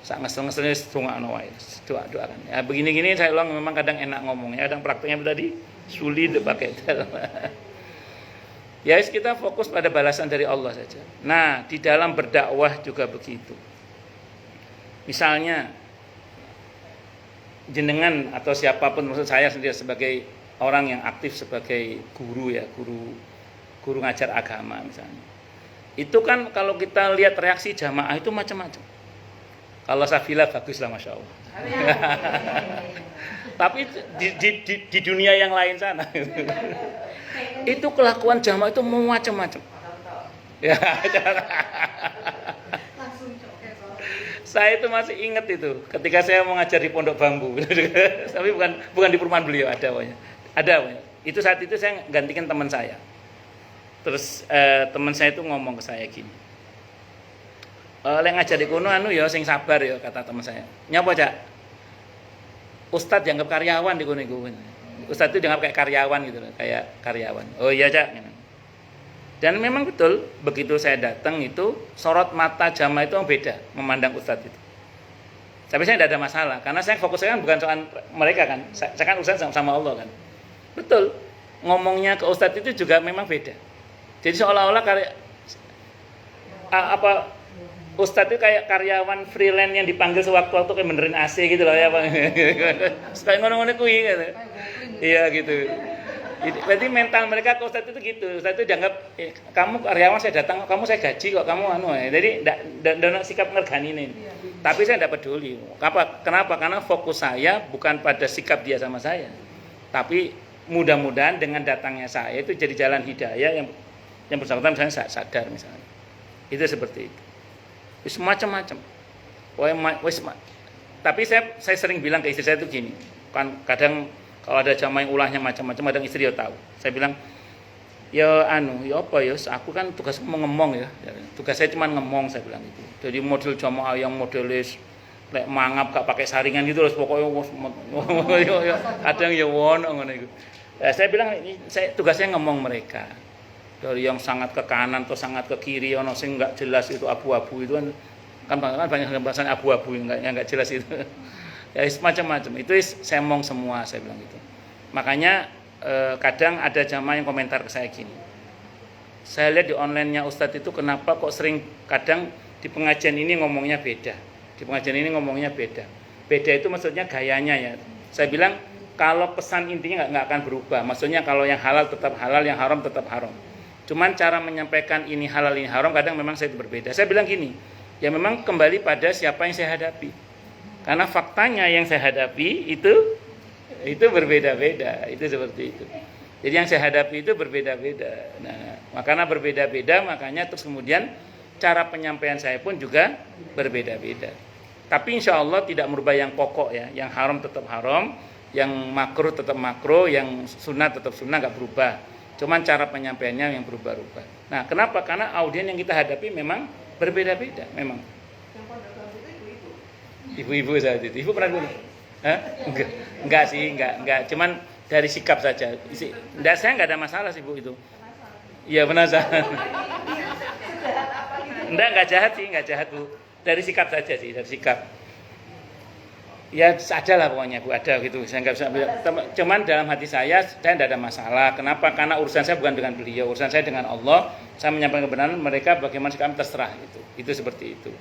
Sak ngesel-ngeselnya dongakno wae. Doakan. Ya begini-gini saya ulang, memang kadang enak ngomongnya, kadang prakteknya tadi sulit pakai. Ya kita fokus pada balasan dari Allah saja. Nah, di dalam berdakwah juga begitu. Misalnya jenengan atau siapapun, maksud saya sendiri sebagai orang yang aktif sebagai guru ya, guru ngajar agama misalnya. Itu kan kalau kita lihat reaksi jamaah itu macam-macam. Kalau Safila bagus lah, Masya Allah. Tapi di dunia yang lain sana itu kelakuan jamaah itu macam-macam. Ya, Saya itu masih ingat itu ketika saya mau ngajar di Pondok Bambu. Tapi bukan di perumahan beliau, ada pokoknya. Ada pokoknya. Itu saat itu saya gantikan teman saya. Terus teman saya itu ngomong ke saya gini. Lek ngajar di kono anu ya sing sabar ya, kata teman saya. Nyapa, Cak? Ustadz dianggap karyawan di kono iku. Ustadz itu dianggap kayak karyawan gitu loh, kayak karyawan. Oh iya, Cak. Dan memang betul, begitu saya datang itu sorot mata jamaah itu beda memandang ustadz itu. Tapi saya tidak ada masalah, karena saya fokusnya kan bukan soal mereka kan, saya kan ustadz sama Allah kan. Betul, ngomongnya ke ustadz itu juga memang beda. Jadi seolah-olah ustadz itu kayak karyawan freelance yang dipanggil sewaktu-waktu kayak benerin AC gitu loh ya Pak. Kayak ngono-ngono kuwi gitu. Iya gitu. Berarti mental mereka ke ustadz itu gitu. Ustadz itu dianggap kamu karyawan, saya datang, kamu saya gaji kok, kamu anu ya. Jadi tidak sikap ngergani ini. Tapi saya tidak peduli. Kenapa? Karena fokus saya bukan pada sikap dia sama saya. Tapi mudah-mudahan dengan datangnya saya itu jadi jalan hidayah yang bersangkutan misalnya sadar misalnya. Itu seperti itu. Wis macam-macam. Tapi saya sering bilang ke istri saya itu gini. Kan kadang kalau ada jamaah yang ulahnya macam-macam, kadang istri ya tahu. Saya bilang, ya apa ya, aku kan tugas ngomong ya. Tugas saya cuma ngomong, saya bilang itu. Jadi model jamaah yang modelis lek mangap gak pakai saringan gitu loh, pokoknya kadang ya ngono itu. Saya bilang tugasnya ngomong mereka. Dari yang sangat ke kanan atau sangat ke kiri, ono sing enggak jelas itu abu-abu itu kan banyak bahasan abu-abu yang enggak jelas itu. Ya macam-macam. Itu saya ngomong semua, saya bilang gitu. Makanya kadang ada jamaah yang komentar ke saya gini. Saya lihat di online-nya Ustadz itu kenapa kok sering kadang di pengajian ini ngomongnya beda. Di pengajian ini ngomongnya beda. Beda itu maksudnya gayanya ya. Saya bilang kalau pesan intinya nggak akan berubah. Maksudnya kalau yang halal tetap halal, yang haram tetap haram. Cuman cara menyampaikan ini halal ini haram kadang memang saya itu berbeda. Saya bilang gini, ya memang kembali pada siapa yang saya hadapi. Karena faktanya yang saya hadapi itu berbeda-beda, itu seperti itu. Jadi yang saya hadapi itu berbeda-beda. Nah, makanya berbeda-beda, makanya terus kemudian cara penyampaian saya pun juga berbeda-beda. Tapi insya Allah tidak merubah yang pokok ya, yang haram tetap haram, yang makruh tetap makruh, yang sunnah tetap sunnah, nggak berubah. Cuman cara penyampaiannya yang berubah-ubah. Nah, kenapa? Karena audien yang kita hadapi memang berbeda-beda, memang. Ibu-ibu saat itu. Ibu pernah dulu? Enggak sih, enggak. Cuman dari sikap saja. Saya enggak ada masalah sih Bu itu. Iya penasaran. Enggak jahat sih, enggak jahat Bu. Dari sikap saja sih, dari sikap. Ya ada lah pokoknya Bu, ada gitu. Saya enggak bisa. Cuman dalam hati saya enggak ada masalah. Kenapa? Karena urusan saya bukan dengan beliau, urusan saya dengan Allah. Saya menyampaikan kebenaran, mereka bagaimana sikap terserah gitu. Itu seperti itu.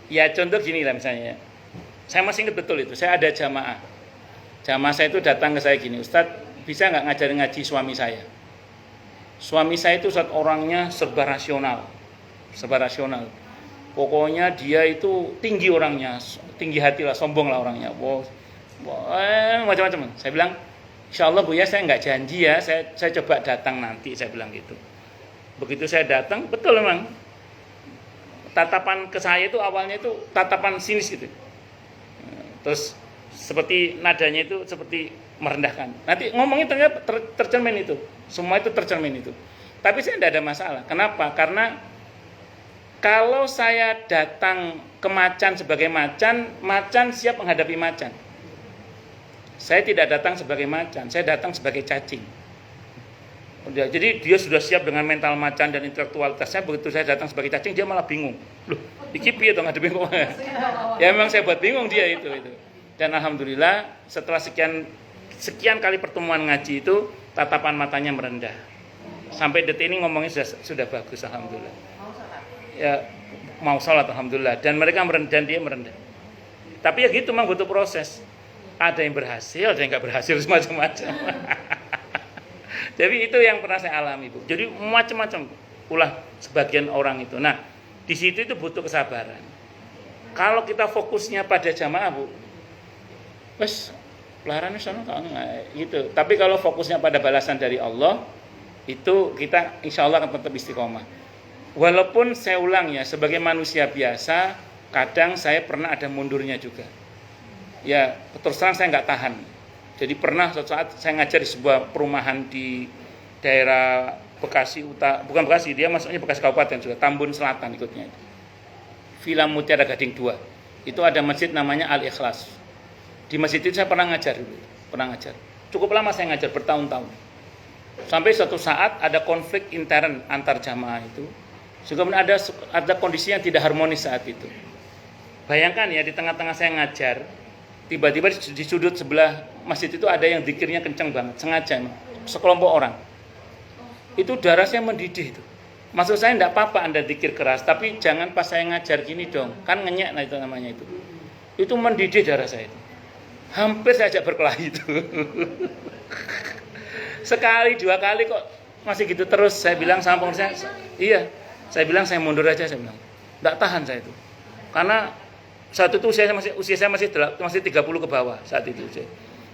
Ya contoh gini lah misalnya, saya masih ingat betul itu, saya ada jamaah saya itu datang ke saya gini, Ustadz bisa nggak ngajarin ngaji suami saya itu Ustadz orangnya serba rasional, pokoknya dia itu tinggi orangnya, tinggi hati lah, sombong lah orangnya, macam-macam. Saya bilang, insya Allah Bu ya saya nggak janji ya, saya coba datang nanti, saya bilang gitu. Begitu saya datang, betul memang. Tatapan ke saya itu awalnya itu tatapan sinis gitu. Terus seperti nadanya itu seperti merendahkan. Nanti ngomongnya ternyata tercermin itu. Semua itu tercermin itu. Tapi saya tidak ada masalah. Kenapa? Karena kalau saya datang ke macan sebagai macan siap menghadapi macan. Saya tidak datang sebagai macan, saya datang sebagai cacing. Jadi dia sudah siap dengan mental macan dan intelektualitasnya. Begitu saya datang sebagai cacing, dia malah bingung. Loh, iki piye to ngadepi kok. Ya memang saya buat bingung dia itu. Dan alhamdulillah setelah sekian kali pertemuan ngaji itu, tatapan matanya merendah. Sampai detik ini ngomongnya sudah bagus alhamdulillah. Ya mau salat alhamdulillah, dan mereka merendah dan dia merendah. Tapi ya gitu memang butuh proses. Ada yang berhasil, ada yang enggak berhasil, semacam-macam. Jadi itu yang pernah saya alami Bu. Jadi macam-macam ulah sebagian orang itu. Nah, di situ itu butuh kesabaran. Kalau kita fokusnya pada jamaah Bu, wes pelarannya sana gitu. Tapi kalau fokusnya pada balasan dari Allah, itu kita insya Allah akan tetap istiqomah. Walaupun saya ulang ya, sebagai manusia biasa, kadang saya pernah ada mundurnya juga. Ya, terus terang saya nggak tahan. Jadi pernah suatu saat saya ngajar di sebuah perumahan di daerah Bekasi Utara, bukan Bekasi, dia masuknya Bekasi Kabupaten juga, Tambun Selatan ikutnya. Villa Mutiara Gading 2. Itu ada masjid namanya Al-Ikhlas. Di masjid itu saya pernah ngajar dulu, Cukup lama saya ngajar, bertahun-tahun. Sampai suatu saat ada konflik intern antar jamaah itu. Juga ada kondisi yang tidak harmonis saat itu. Bayangkan ya, di tengah-tengah saya ngajar, tiba-tiba di sudut sebelah masjid itu ada yang zikirnya kenceng banget, sengaja, sekelompok orang. Itu darah saya mendidih itu. Maksud saya enggak apa-apa Anda zikir keras, tapi jangan pas saya ngajar gini dong. Kan ngenyek nah itu namanya itu. Itu mendidih darah saya itu. Hampir saya ajak berkelahi itu. Sekali, 2 kali kok masih gitu terus. Saya bilang sama pengurusnya, iya. Saya bilang saya mundur aja, saya bilang. Enggak tahan saya itu. Karena saat itu usia saya masih 30 ke bawah saat itu.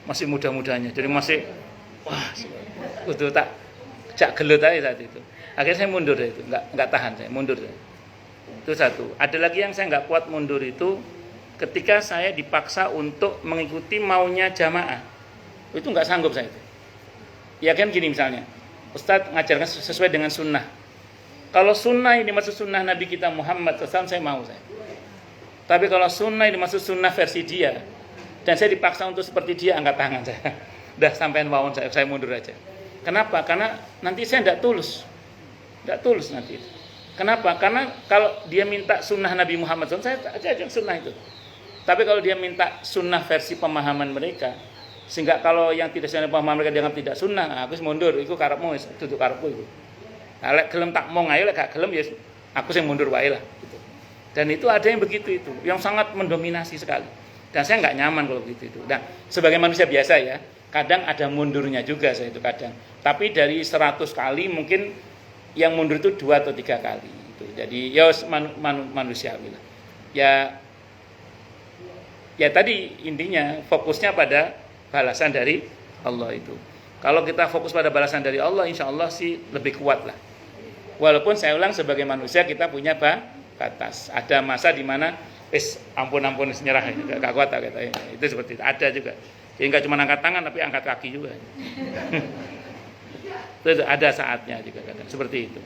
Masih muda-mudanya. Jadi masih udah tak jak gelut aja saat itu. Akhirnya saya mundur itu. Enggak tahan saya, mundur saya. Itu satu. Ada lagi yang saya enggak kuat mundur itu ketika saya dipaksa untuk mengikuti maunya jamaah. Itu enggak sanggup saya itu. Ya kan gini misalnya, Ustadz ngajarkan sesuai dengan sunnah. Kalau sunnah ini maksud sunnah Nabi kita Muhammad SAW, saya mau saya. Tapi kalau sunnah ini maksud sunnah versi dia, dan saya dipaksa untuk seperti dia, angkat tangan saya. Udah sampean wawon saya mundur aja. Kenapa? Karena nanti saya tidak tulus nanti. Kenapa? Karena kalau dia minta sunnah Nabi Muhammad SAW, saya ajak sunnah itu. Tapi kalau dia minta sunnah versi pemahaman mereka, sehingga kalau yang tidak sunnah pemahaman mereka dianggap tidak sunnah, aku mundur. Itu karepmu, duduk karepku itu. Nah, lek gelem tak mau ngayo, lek gak gelem ya aku sing mundur wae lah gitu. Dan itu ada yang begitu itu, yang sangat mendominasi sekali. Dan saya nggak nyaman kalau begitu itu. Nah, sebagai manusia biasa ya, kadang ada mundurnya juga saya itu kadang. Tapi dari 100 kali mungkin yang mundur itu 2 atau 3 kali itu. Jadi ya manusiawi lah. Ya tadi intinya fokusnya pada balasan dari Allah itu. Kalau kita fokus pada balasan dari Allah, insya Allah sih lebih kuat lah. Walaupun saya ulang sebagai manusia kita punya batas. Ada masa di mana ampun nyerah gak kuat katanya. Itu seperti itu. Ada juga. Jadi enggak cuma angkat tangan tapi angkat kaki juga. Itu ada saatnya juga kadang seperti itu.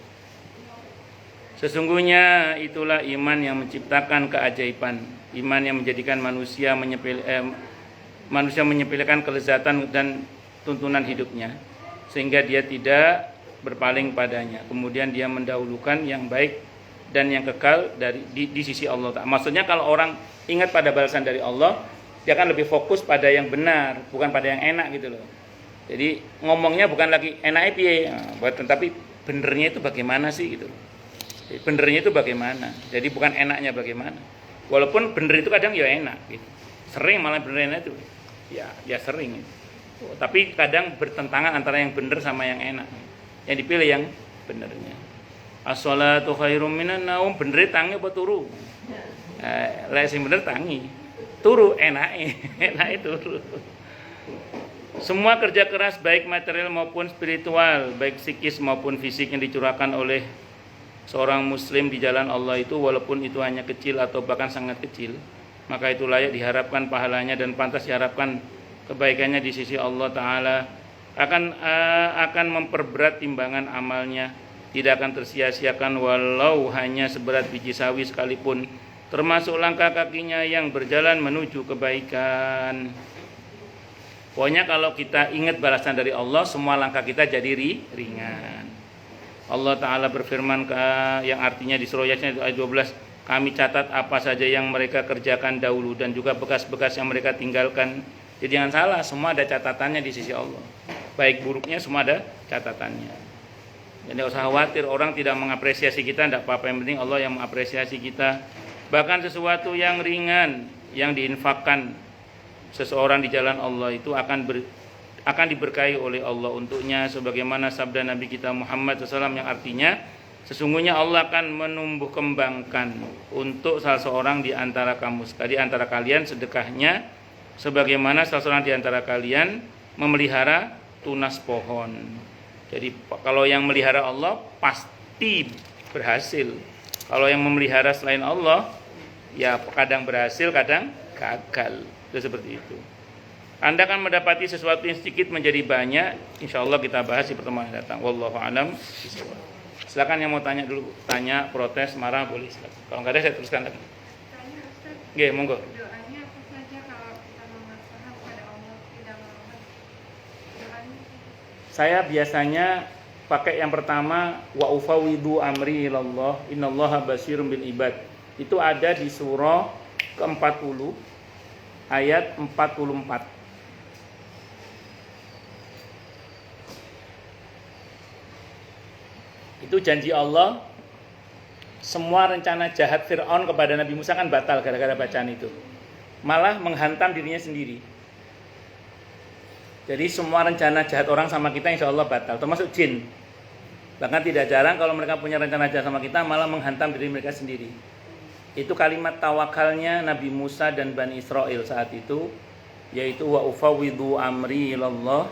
Sesungguhnya itulah iman yang menciptakan keajaiban, iman yang menjadikan manusia menyepelekan kelezatan dan tuntunan hidupnya sehingga dia tidak berpaling padanya. Kemudian dia mendahulukan yang baik dan yang kekal di sisi Allah Ta'ala. Maksudnya kalau orang ingat pada balasan dari Allah, dia akan lebih fokus pada yang benar, bukan pada yang enak gitu loh. Jadi ngomongnya bukan lagi enaknya piye, tapi benernya itu bagaimana sih gitu. Benernya itu bagaimana. Jadi bukan enaknya bagaimana. Walaupun bener itu kadang ya enak gitu. Sering malah bener itu. Ya sering. Tapi kadang bertentangan antara yang bener sama yang enak. Yang dipilih yang benernya. As-shalatu khairum minan naum, bener tangi apa turu? Lek sing bener tangi. Turu enake turu. Semua kerja keras baik material maupun spiritual, baik psikis maupun fisik yang dicurahkan oleh seorang muslim di jalan Allah itu, walaupun itu hanya kecil atau bahkan sangat kecil, maka itu layak diharapkan pahalanya dan pantas diharapkan kebaikannya di sisi Allah Ta'ala. Akan memperberat timbangan amalnya, tidak akan tersia-siakan walau hanya seberat biji sawi sekalipun, termasuk langkah kakinya yang berjalan menuju kebaikan. Pokoknya kalau kita ingat balasan dari Allah, semua langkah kita jadi ringan. Allah Ta'ala berfirman yang artinya di surah Yasin ayat 12, kami catat apa saja yang mereka kerjakan dahulu dan juga bekas-bekas yang mereka tinggalkan. Jadi jangan salah, semua ada catatannya di sisi Allah. Baik buruknya semua ada catatannya. Jadi tidak usah khawatir orang tidak mengapresiasi kita, tidak apa-apa, yang penting Allah yang mengapresiasi kita. Bahkan sesuatu yang ringan yang diinfakkan seseorang di jalan Allah itu akan diberkahi oleh Allah untuknya, sebagaimana sabda Nabi kita Muhammad SAW yang artinya sesungguhnya Allah akan menumbuh kembangkan untuk salah seorang di antara kalian sedekahnya sebagaimana salah seorang di antara kalian memelihara tunas pohon. Jadi kalau yang melihara Allah pasti berhasil. Kalau yang memelihara selain Allah, ya kadang berhasil, kadang gagal. Itu seperti itu. Anda akan mendapati sesuatu yang sedikit menjadi banyak. Insya Allah kita bahas di pertemuan yang datang. Wallahu a'lam bishawab. Silakan yang mau tanya dulu, tanya, protes, marah boleh. Silakan. Kalau nggak ada saya teruskan lagi. Tanya Ustaz, Oke, monggo. doanya apa saja kalau kita memasrahkan kepada Allah tidak melawan? Doanya Saya biasanya pakai yang pertama wa ufawwidu amri ilallah innallaha basyirum bil ibad. Itu ada di surah ke-40 ayat 44. Itu janji Allah, semua rencana jahat Fir'aun kepada Nabi Musa kan batal gara-gara bacaan itu. Malah menghantam dirinya sendiri. Jadi semua rencana jahat orang sama kita insya Allah batal, termasuk jin. Bahkan tidak jarang kalau mereka punya rencana jahat sama kita malah menghantam diri mereka sendiri. Itu kalimat tawakalnya Nabi Musa dan Bani Israel saat itu, yaitu wa ufawwidu amri ilallah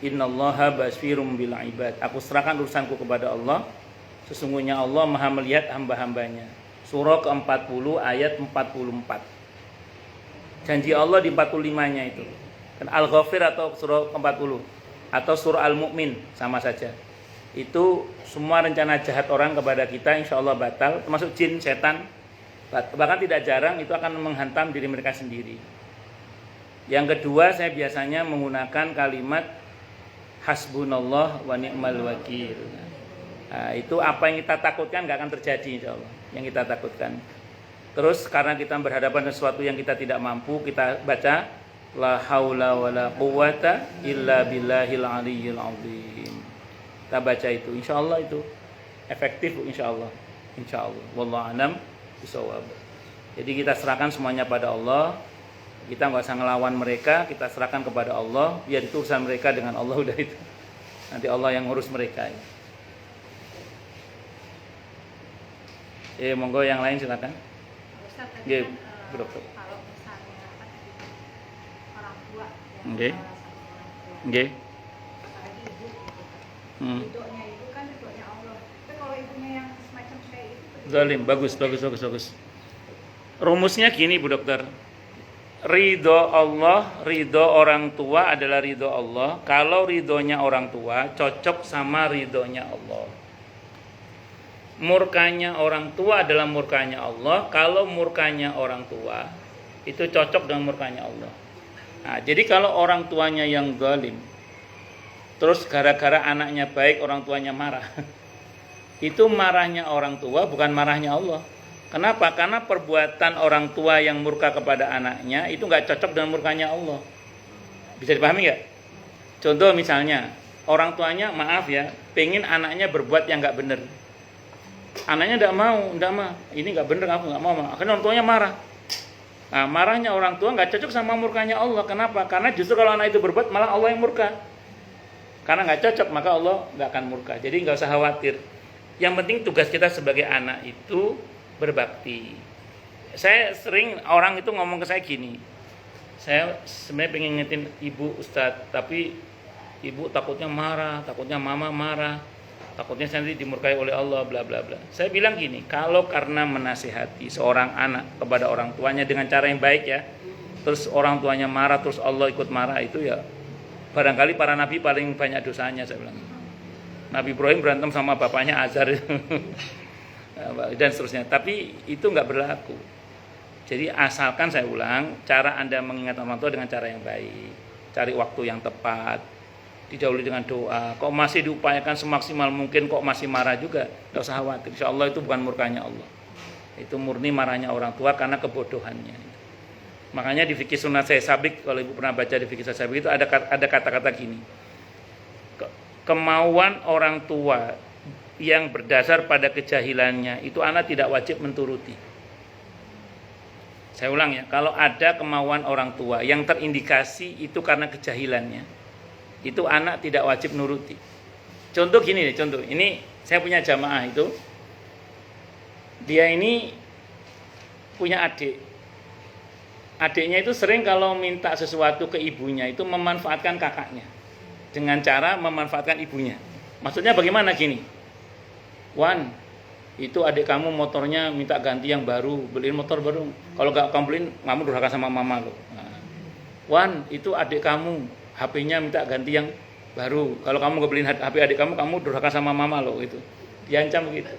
innallaha basyirum bil ibad. Aku serahkan urusanku kepada Allah, sesungguhnya Allah Maha melihat hamba-hambanya. Surah ke-40 ayat 44. Janji Allah di 45-nya itu. Dan Al-Ghafir atau surah ke-40 atau surah Al-Mu'min sama saja. Itu semua rencana jahat orang kepada kita insya Allah batal, termasuk jin, setan. Bahkan tidak jarang itu akan menghantam diri mereka sendiri. Yang kedua, saya biasanya menggunakan kalimat hasbunallah wa ni'mal wakil. Nah, itu apa yang kita takutkan gak akan terjadi insya Allah. Yang kita takutkan. Terus karena kita berhadapan dengan sesuatu yang kita tidak mampu, kita baca la haula wa la quwata illa billahil aliyyil azim. Kita baca itu, insya Allah itu efektif insya Allah. Insya Allah. Wallahu a'lam bishawab. Jadi kita serahkan semuanya pada Allah. Kita nggak usah ngelawan mereka, kita serahkan kepada Allah. Biar itu urusan mereka dengan Allah, udah itu. Nanti Allah yang ngurus mereka. Monggo yang lain silakan. Ustaz, tadi Nggih, kan, Bu Dokter. kalau misalnya orang tua yang Nggih. salah satu orang tua, Nggih. apalagi ibu gitu kan. Hmm. Ridhonya itu kan ridhonya Allah. Tapi kalau ibunya yang semacam kayak itu Zalim, bagus. Rumusnya gini Bu Dokter. Ridho Allah, ridho orang tua adalah ridho Allah. Kalau ridhonya orang tua cocok sama ridhonya Allah. Murkanya orang tua adalah murkanya Allah. Kalau murkanya orang tua itu cocok dengan murkanya Allah. Nah, jadi kalau orang tuanya yang zalim, terus gara-gara anaknya baik orang tuanya marah, itu marahnya orang tua bukan marahnya Allah. Kenapa? Karena perbuatan orang tua yang murka kepada anaknya itu nggak cocok dengan murkanya Allah. Bisa dipahami nggak? Contoh misalnya, orang tuanya maaf ya, pengen anaknya berbuat yang nggak benar. Anaknya nggak mau, ini nggak benar, aku nggak mau. Akhirnya orang tuanya marah. Nah, marahnya orang tua nggak cocok sama murkanya Allah. Kenapa? Karena justru kalau anak itu berbuat malah Allah yang murka. Karena nggak cocok maka Allah nggak akan murka. Jadi nggak usah khawatir. Yang penting tugas kita sebagai anak itu berbakti. Saya sering orang itu ngomong ke saya gini, saya sebenarnya pengen ngingetin ibu Ustadz, tapi ibu takutnya marah, takutnya mama marah, takutnya saya nanti dimurkai oleh Allah, bla bla bla. Saya bilang gini, kalau karena menasihati seorang anak kepada orang tuanya dengan cara yang baik ya, terus orang tuanya marah, terus Allah ikut marah, itu ya barangkali para nabi paling banyak dosanya, saya bilang. Nabi Ibrahim berantem sama bapaknya Azar dan seterusnya, tapi itu nggak berlaku. Jadi asalkan saya ulang, cara Anda mengingat orang tua dengan cara yang baik, cari waktu yang tepat, didahului dengan doa. Kok masih diupayakan semaksimal mungkin, kok masih marah juga, nggak usah khawatir. Insya Allah itu bukan murkanya Allah, itu murni marahnya orang tua karena kebodohannya. Makanya di fikih sunnah saya sabik, kalau ibu pernah baca di fikih sunnah sabik itu ada kata-kata gini, kemauan orang tua yang berdasar pada kejahilannya itu anak tidak wajib menturuti. Saya ulang ya, kalau ada kemauan orang tua yang terindikasi itu karena kejahilannya, itu anak tidak wajib nuruti. Contoh gini deh, contoh ini saya punya jamaah itu, dia ini punya adik. Adiknya itu sering kalau minta sesuatu ke ibunya itu memanfaatkan kakaknya dengan cara memanfaatkan ibunya. Maksudnya bagaimana gini? Wan, itu adik kamu motornya minta ganti yang baru, beliin motor baru. Kalau nggak kamu beliin, kamu durhaka sama mama lo. Nah, Wan, itu adik kamu HP-nya minta ganti yang baru. Kalau kamu nggak beliin HP adik kamu durhaka sama mama lo. Itu diancam begitu.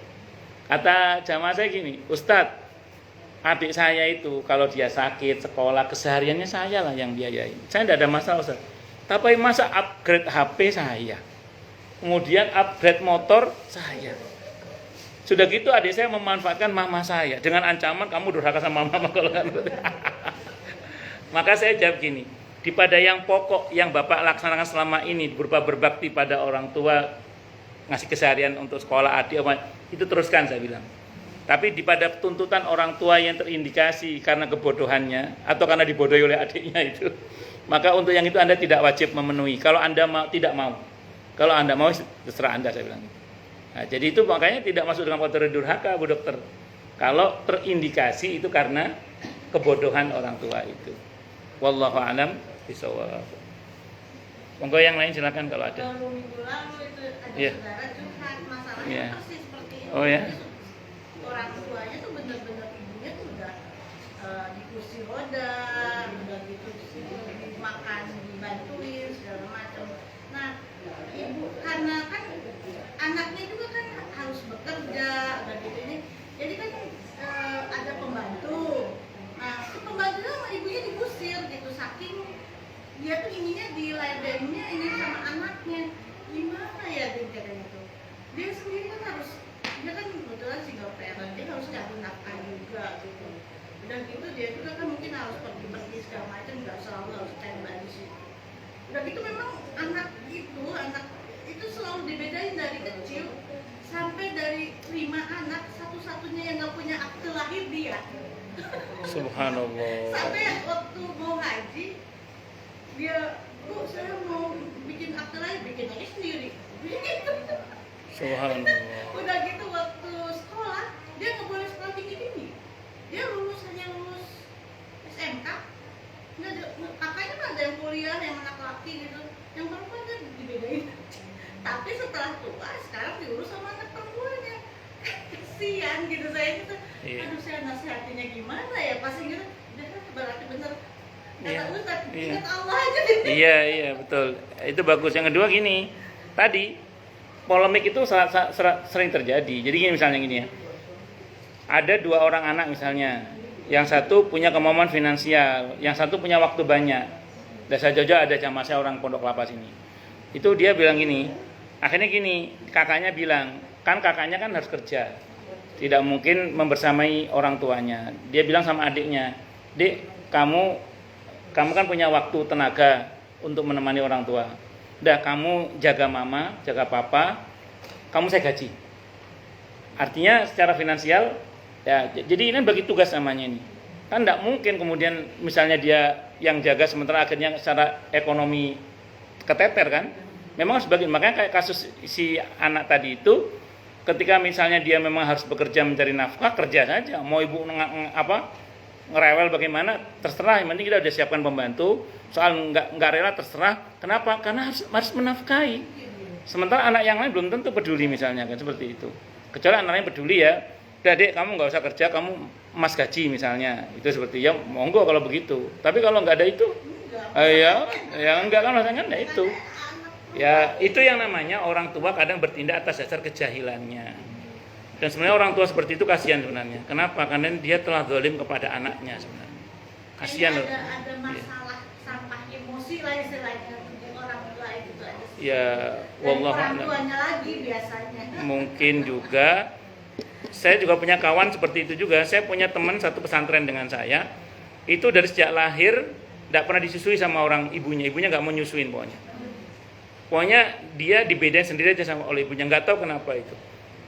Kata jamaah saya gini, Ustadz, adik saya itu kalau dia sakit sekolah kesehariannya saya lah yang biayain. Saya tidak ada masalah, Ustaz. Tapi masa upgrade HP saya, kemudian upgrade motor saya. Sudah gitu adik saya memanfaatkan mama saya dengan ancaman kamu durhaka sama mama kalau kan. Maka saya jawab gini, daripada yang pokok yang Bapak laksanakan selama ini berupa berbakti pada orang tua, ngasih keseharian untuk sekolah adik, itu teruskan saya bilang. Tapi daripada tuntutan orang tua yang terindikasi karena kebodohannya atau karena dibodohi oleh adiknya itu, maka untuk yang itu Anda tidak wajib memenuhi. Kalau Anda tidak mau, kalau Anda mau terserah Anda, saya bilang. Nah, jadi itu makanya tidak masuk dalam kategori durhaka, Bu Dokter. Kalau terindikasi itu karena kebodohan orang tua itu. Wallahu a'lam bishawab. Monggo yang lain silakan kalau ada. Kalau minggu lalu itu ada Iya. saudara curhat masalahnya Iya. persis seperti ini. Oh ya. Orang tuanya tuh benar-benar ibunya tuh udah di kursi roda, udah gitu makan dibantuin segala macam. Nah, ibu karena kan anaknya juga kan harus bekerja, udah gitu ini. Jadi kan ada pembantu. Nah, si pembantu sama ibunya diusir gitu saking dia tuh ininya diladennya ini sama anaknya. Gimana ya dia katanya tuh. Dia sendiri kan harus, dia kan kebetulan single parent, dia harus cari nafkah juga gitu. Udah gitu dia juga kan mungkin harus pergi-pergi segala macam, nggak selalu harus standby di situ. Udah gitu memang anak itu selalu dibedain dari kecil sampai dari 5 anak satu-satunya yang nggak punya akte lahir dia. Subhanallah. Sampai waktu mau haji dia, Bu, saya mau bikin akte lahir, bikin aja sendiri. Subhanallah. Udah gitu waktu sekolah dia nggak boleh sekolah tinggi-tinggi. Dia hanya lulus SMK. Nggak ada, kakaknya kan ada yang kuliah, yang anak laki gitu. Yang perempuan kan dibedain. Tapi setelah tua sekarang diurus sama anak perempuannya. Kasian gitu saya gitu. Iya. Aduh, saya nasihatinya gimana ya? Pasti gitu. Udah kan berarti bener. Iya. Kata Ustaz, Iya. ingat Allah aja gitu. Iya betul. Itu bagus. Yang kedua gini, tadi polemik itu sering terjadi. Jadi gini misalnya gini ya. Ada 2 orang anak misalnya, yang satu punya kemampuan finansial, yang satu punya waktu banyak. Dan saya jauh ada jamaah saya orang Pondok Kelapa sini. Itu dia bilang gini, akhirnya gini, kakaknya bilang, kan kakaknya kan harus kerja, tidak mungkin membersamai orang tuanya. Dia bilang sama adiknya, Dek, kamu kan punya waktu tenaga untuk menemani orang tua. Udah, kamu jaga mama, jaga papa, kamu saya gaji. Artinya secara finansial, ya jadi ini bagi tugas namanya ini. Kan tidak mungkin kemudian misalnya dia yang jaga sementara akhirnya secara ekonomi keteter kan. Memang sebagian, makanya kayak kasus si anak tadi itu, ketika misalnya dia memang harus bekerja mencari nafkah, kerja saja. Mau ibu ngerewel bagaimana, terserah. Yang penting kita udah siapkan pembantu. Soal nggak rela terserah. Kenapa? Karena harus menafkahi. Sementara anak yang lain belum tentu peduli misalnya kan seperti itu. Kecuali anak lain peduli ya. Udah Dek, kamu nggak usah kerja, kamu mas gaji misalnya. Itu seperti ya monggo kalau begitu. Tapi kalau nggak ada itu, ya enggak kan rasanya kan itu. Ya, itu yang namanya orang tua kadang bertindak atas dasar kejahilannya. Dan sebenarnya orang tua seperti itu kasihan sebenarnya. Kenapa? Karena dia telah zalim kepada anaknya sebenarnya. Kasihan loh. Ada masalah sampah emosi lah istilahnya di orang tua itu ada. Ya, wallahu orang a'lam. tuanya lagi biasanya. Mungkin juga saya juga punya kawan seperti itu juga. Saya punya teman satu pesantren dengan saya. Itu dari sejak lahir tidak pernah disusui sama orang ibunya. Ibunya nggak mau nyusuin pokoknya. Pokoknya dia dibedain sendiri aja sama oleh ibunya, nggak tahu kenapa itu.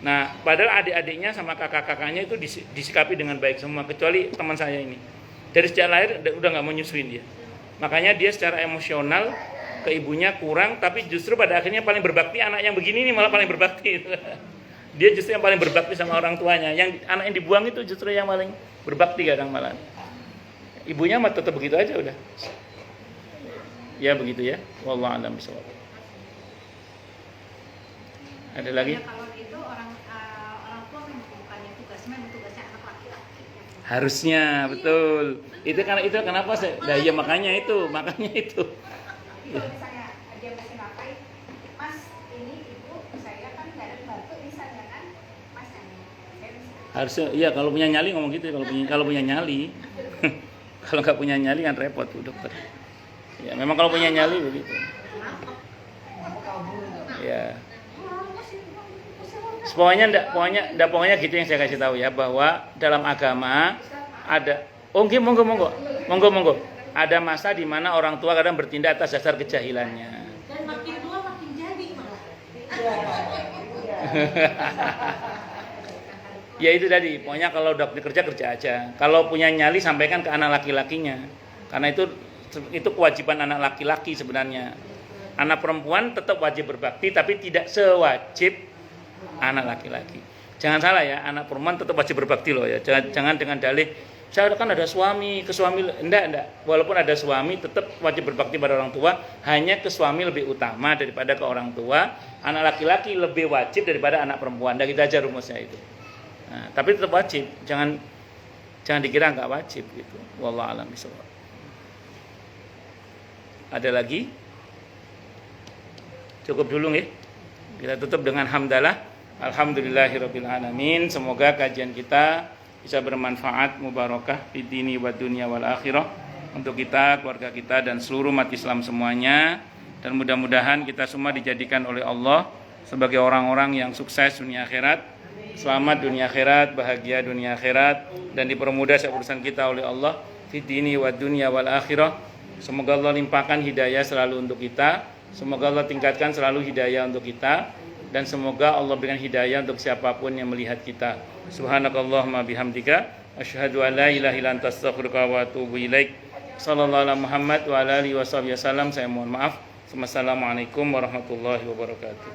Nah, padahal adik-adiknya sama kakak-kakaknya itu disikapi dengan baik semua, kecuali teman saya ini. Dari sejak lahir udah nggak mau nyusuin dia. Makanya dia secara emosional ke ibunya kurang, tapi justru pada akhirnya paling berbakti anak yang begini ini malah paling berbakti. Dia justru yang paling berbakti sama orang tuanya. Yang anak yang dibuang itu justru yang paling berbakti kadang malah. Ibunya mah tetap begitu aja udah. Ya begitu ya. Wallahu a'lam bishawab. Ada lagi? Ya, kalau gitu orang tua kan Harusnya, betul. Itu kenapa saya? Nah, ya makanya itu. Kalau misalnya dia masih ngapain, Mas ini ibu saya kan nggak ada bantu misalnya kan, Mas nanya, saya bisa. Harusnya, iya kalau punya nyali ngomong gitu. Kalau punya nyali, kalau nggak punya nyali kan repot tuh dokter. Ya memang kalau punya nyali begitu. Ya. Pokoknya gitu yang saya kasih tahu ya, bahwa dalam agama ada monggo. Ada masa di mana orang tua kadang bertindak atas dasar kejahilannya. Dan makin tua makin jadi malah. Ya itu tadi, pokoknya kalau udah kerja aja. Kalau punya nyali sampaikan ke anak laki-lakinya. Karena itu kewajiban anak laki-laki sebenarnya. Anak perempuan tetap wajib berbakti tapi tidak sewajib anak laki-laki. Jangan salah ya, anak perempuan tetap wajib berbakti loh ya. Jangan dengan dalih saya kan ada suami, ke suami enggak. Walaupun ada suami tetap wajib berbakti pada orang tua, hanya ke suami lebih utama daripada ke orang tua. Anak laki-laki lebih wajib daripada anak perempuan. Dan kita aja rumusnya itu. Nah, tapi tetap wajib. Jangan dikira enggak wajib gitu. Wallahu a'lam bishawab. Ada lagi? Cukup dulu nih. Kita tutup dengan hamdalah. Alhamdulillahirabbil alamin. Semoga kajian kita bisa bermanfaat, mubarakah fid dini wa dunya wal akhirah untuk kita, keluarga kita dan seluruh umat Islam semuanya, dan mudah-mudahan kita semua dijadikan oleh Allah sebagai orang-orang yang sukses dunia akhirat, selamat dunia akhirat, bahagia dunia akhirat, dan dipermudah setiap urusan kita oleh Allah fid dini wa dunya wal akhirah. Semoga Allah limpahkan hidayah selalu untuk kita, semoga Allah tingkatkan selalu hidayah untuk kita, dan semoga Allah berikan hidayah untuk siapapun yang melihat kita. Subhanakallahumma bihamdika asyhadu an la ilaha illa anta astaghfiruka wa atubu ilaik. Sallallahu alaihi Muhammad wa ala alihi wasallam. Saya mohon maaf. Wassalamualaikum warahmatullahi wabarakatuh.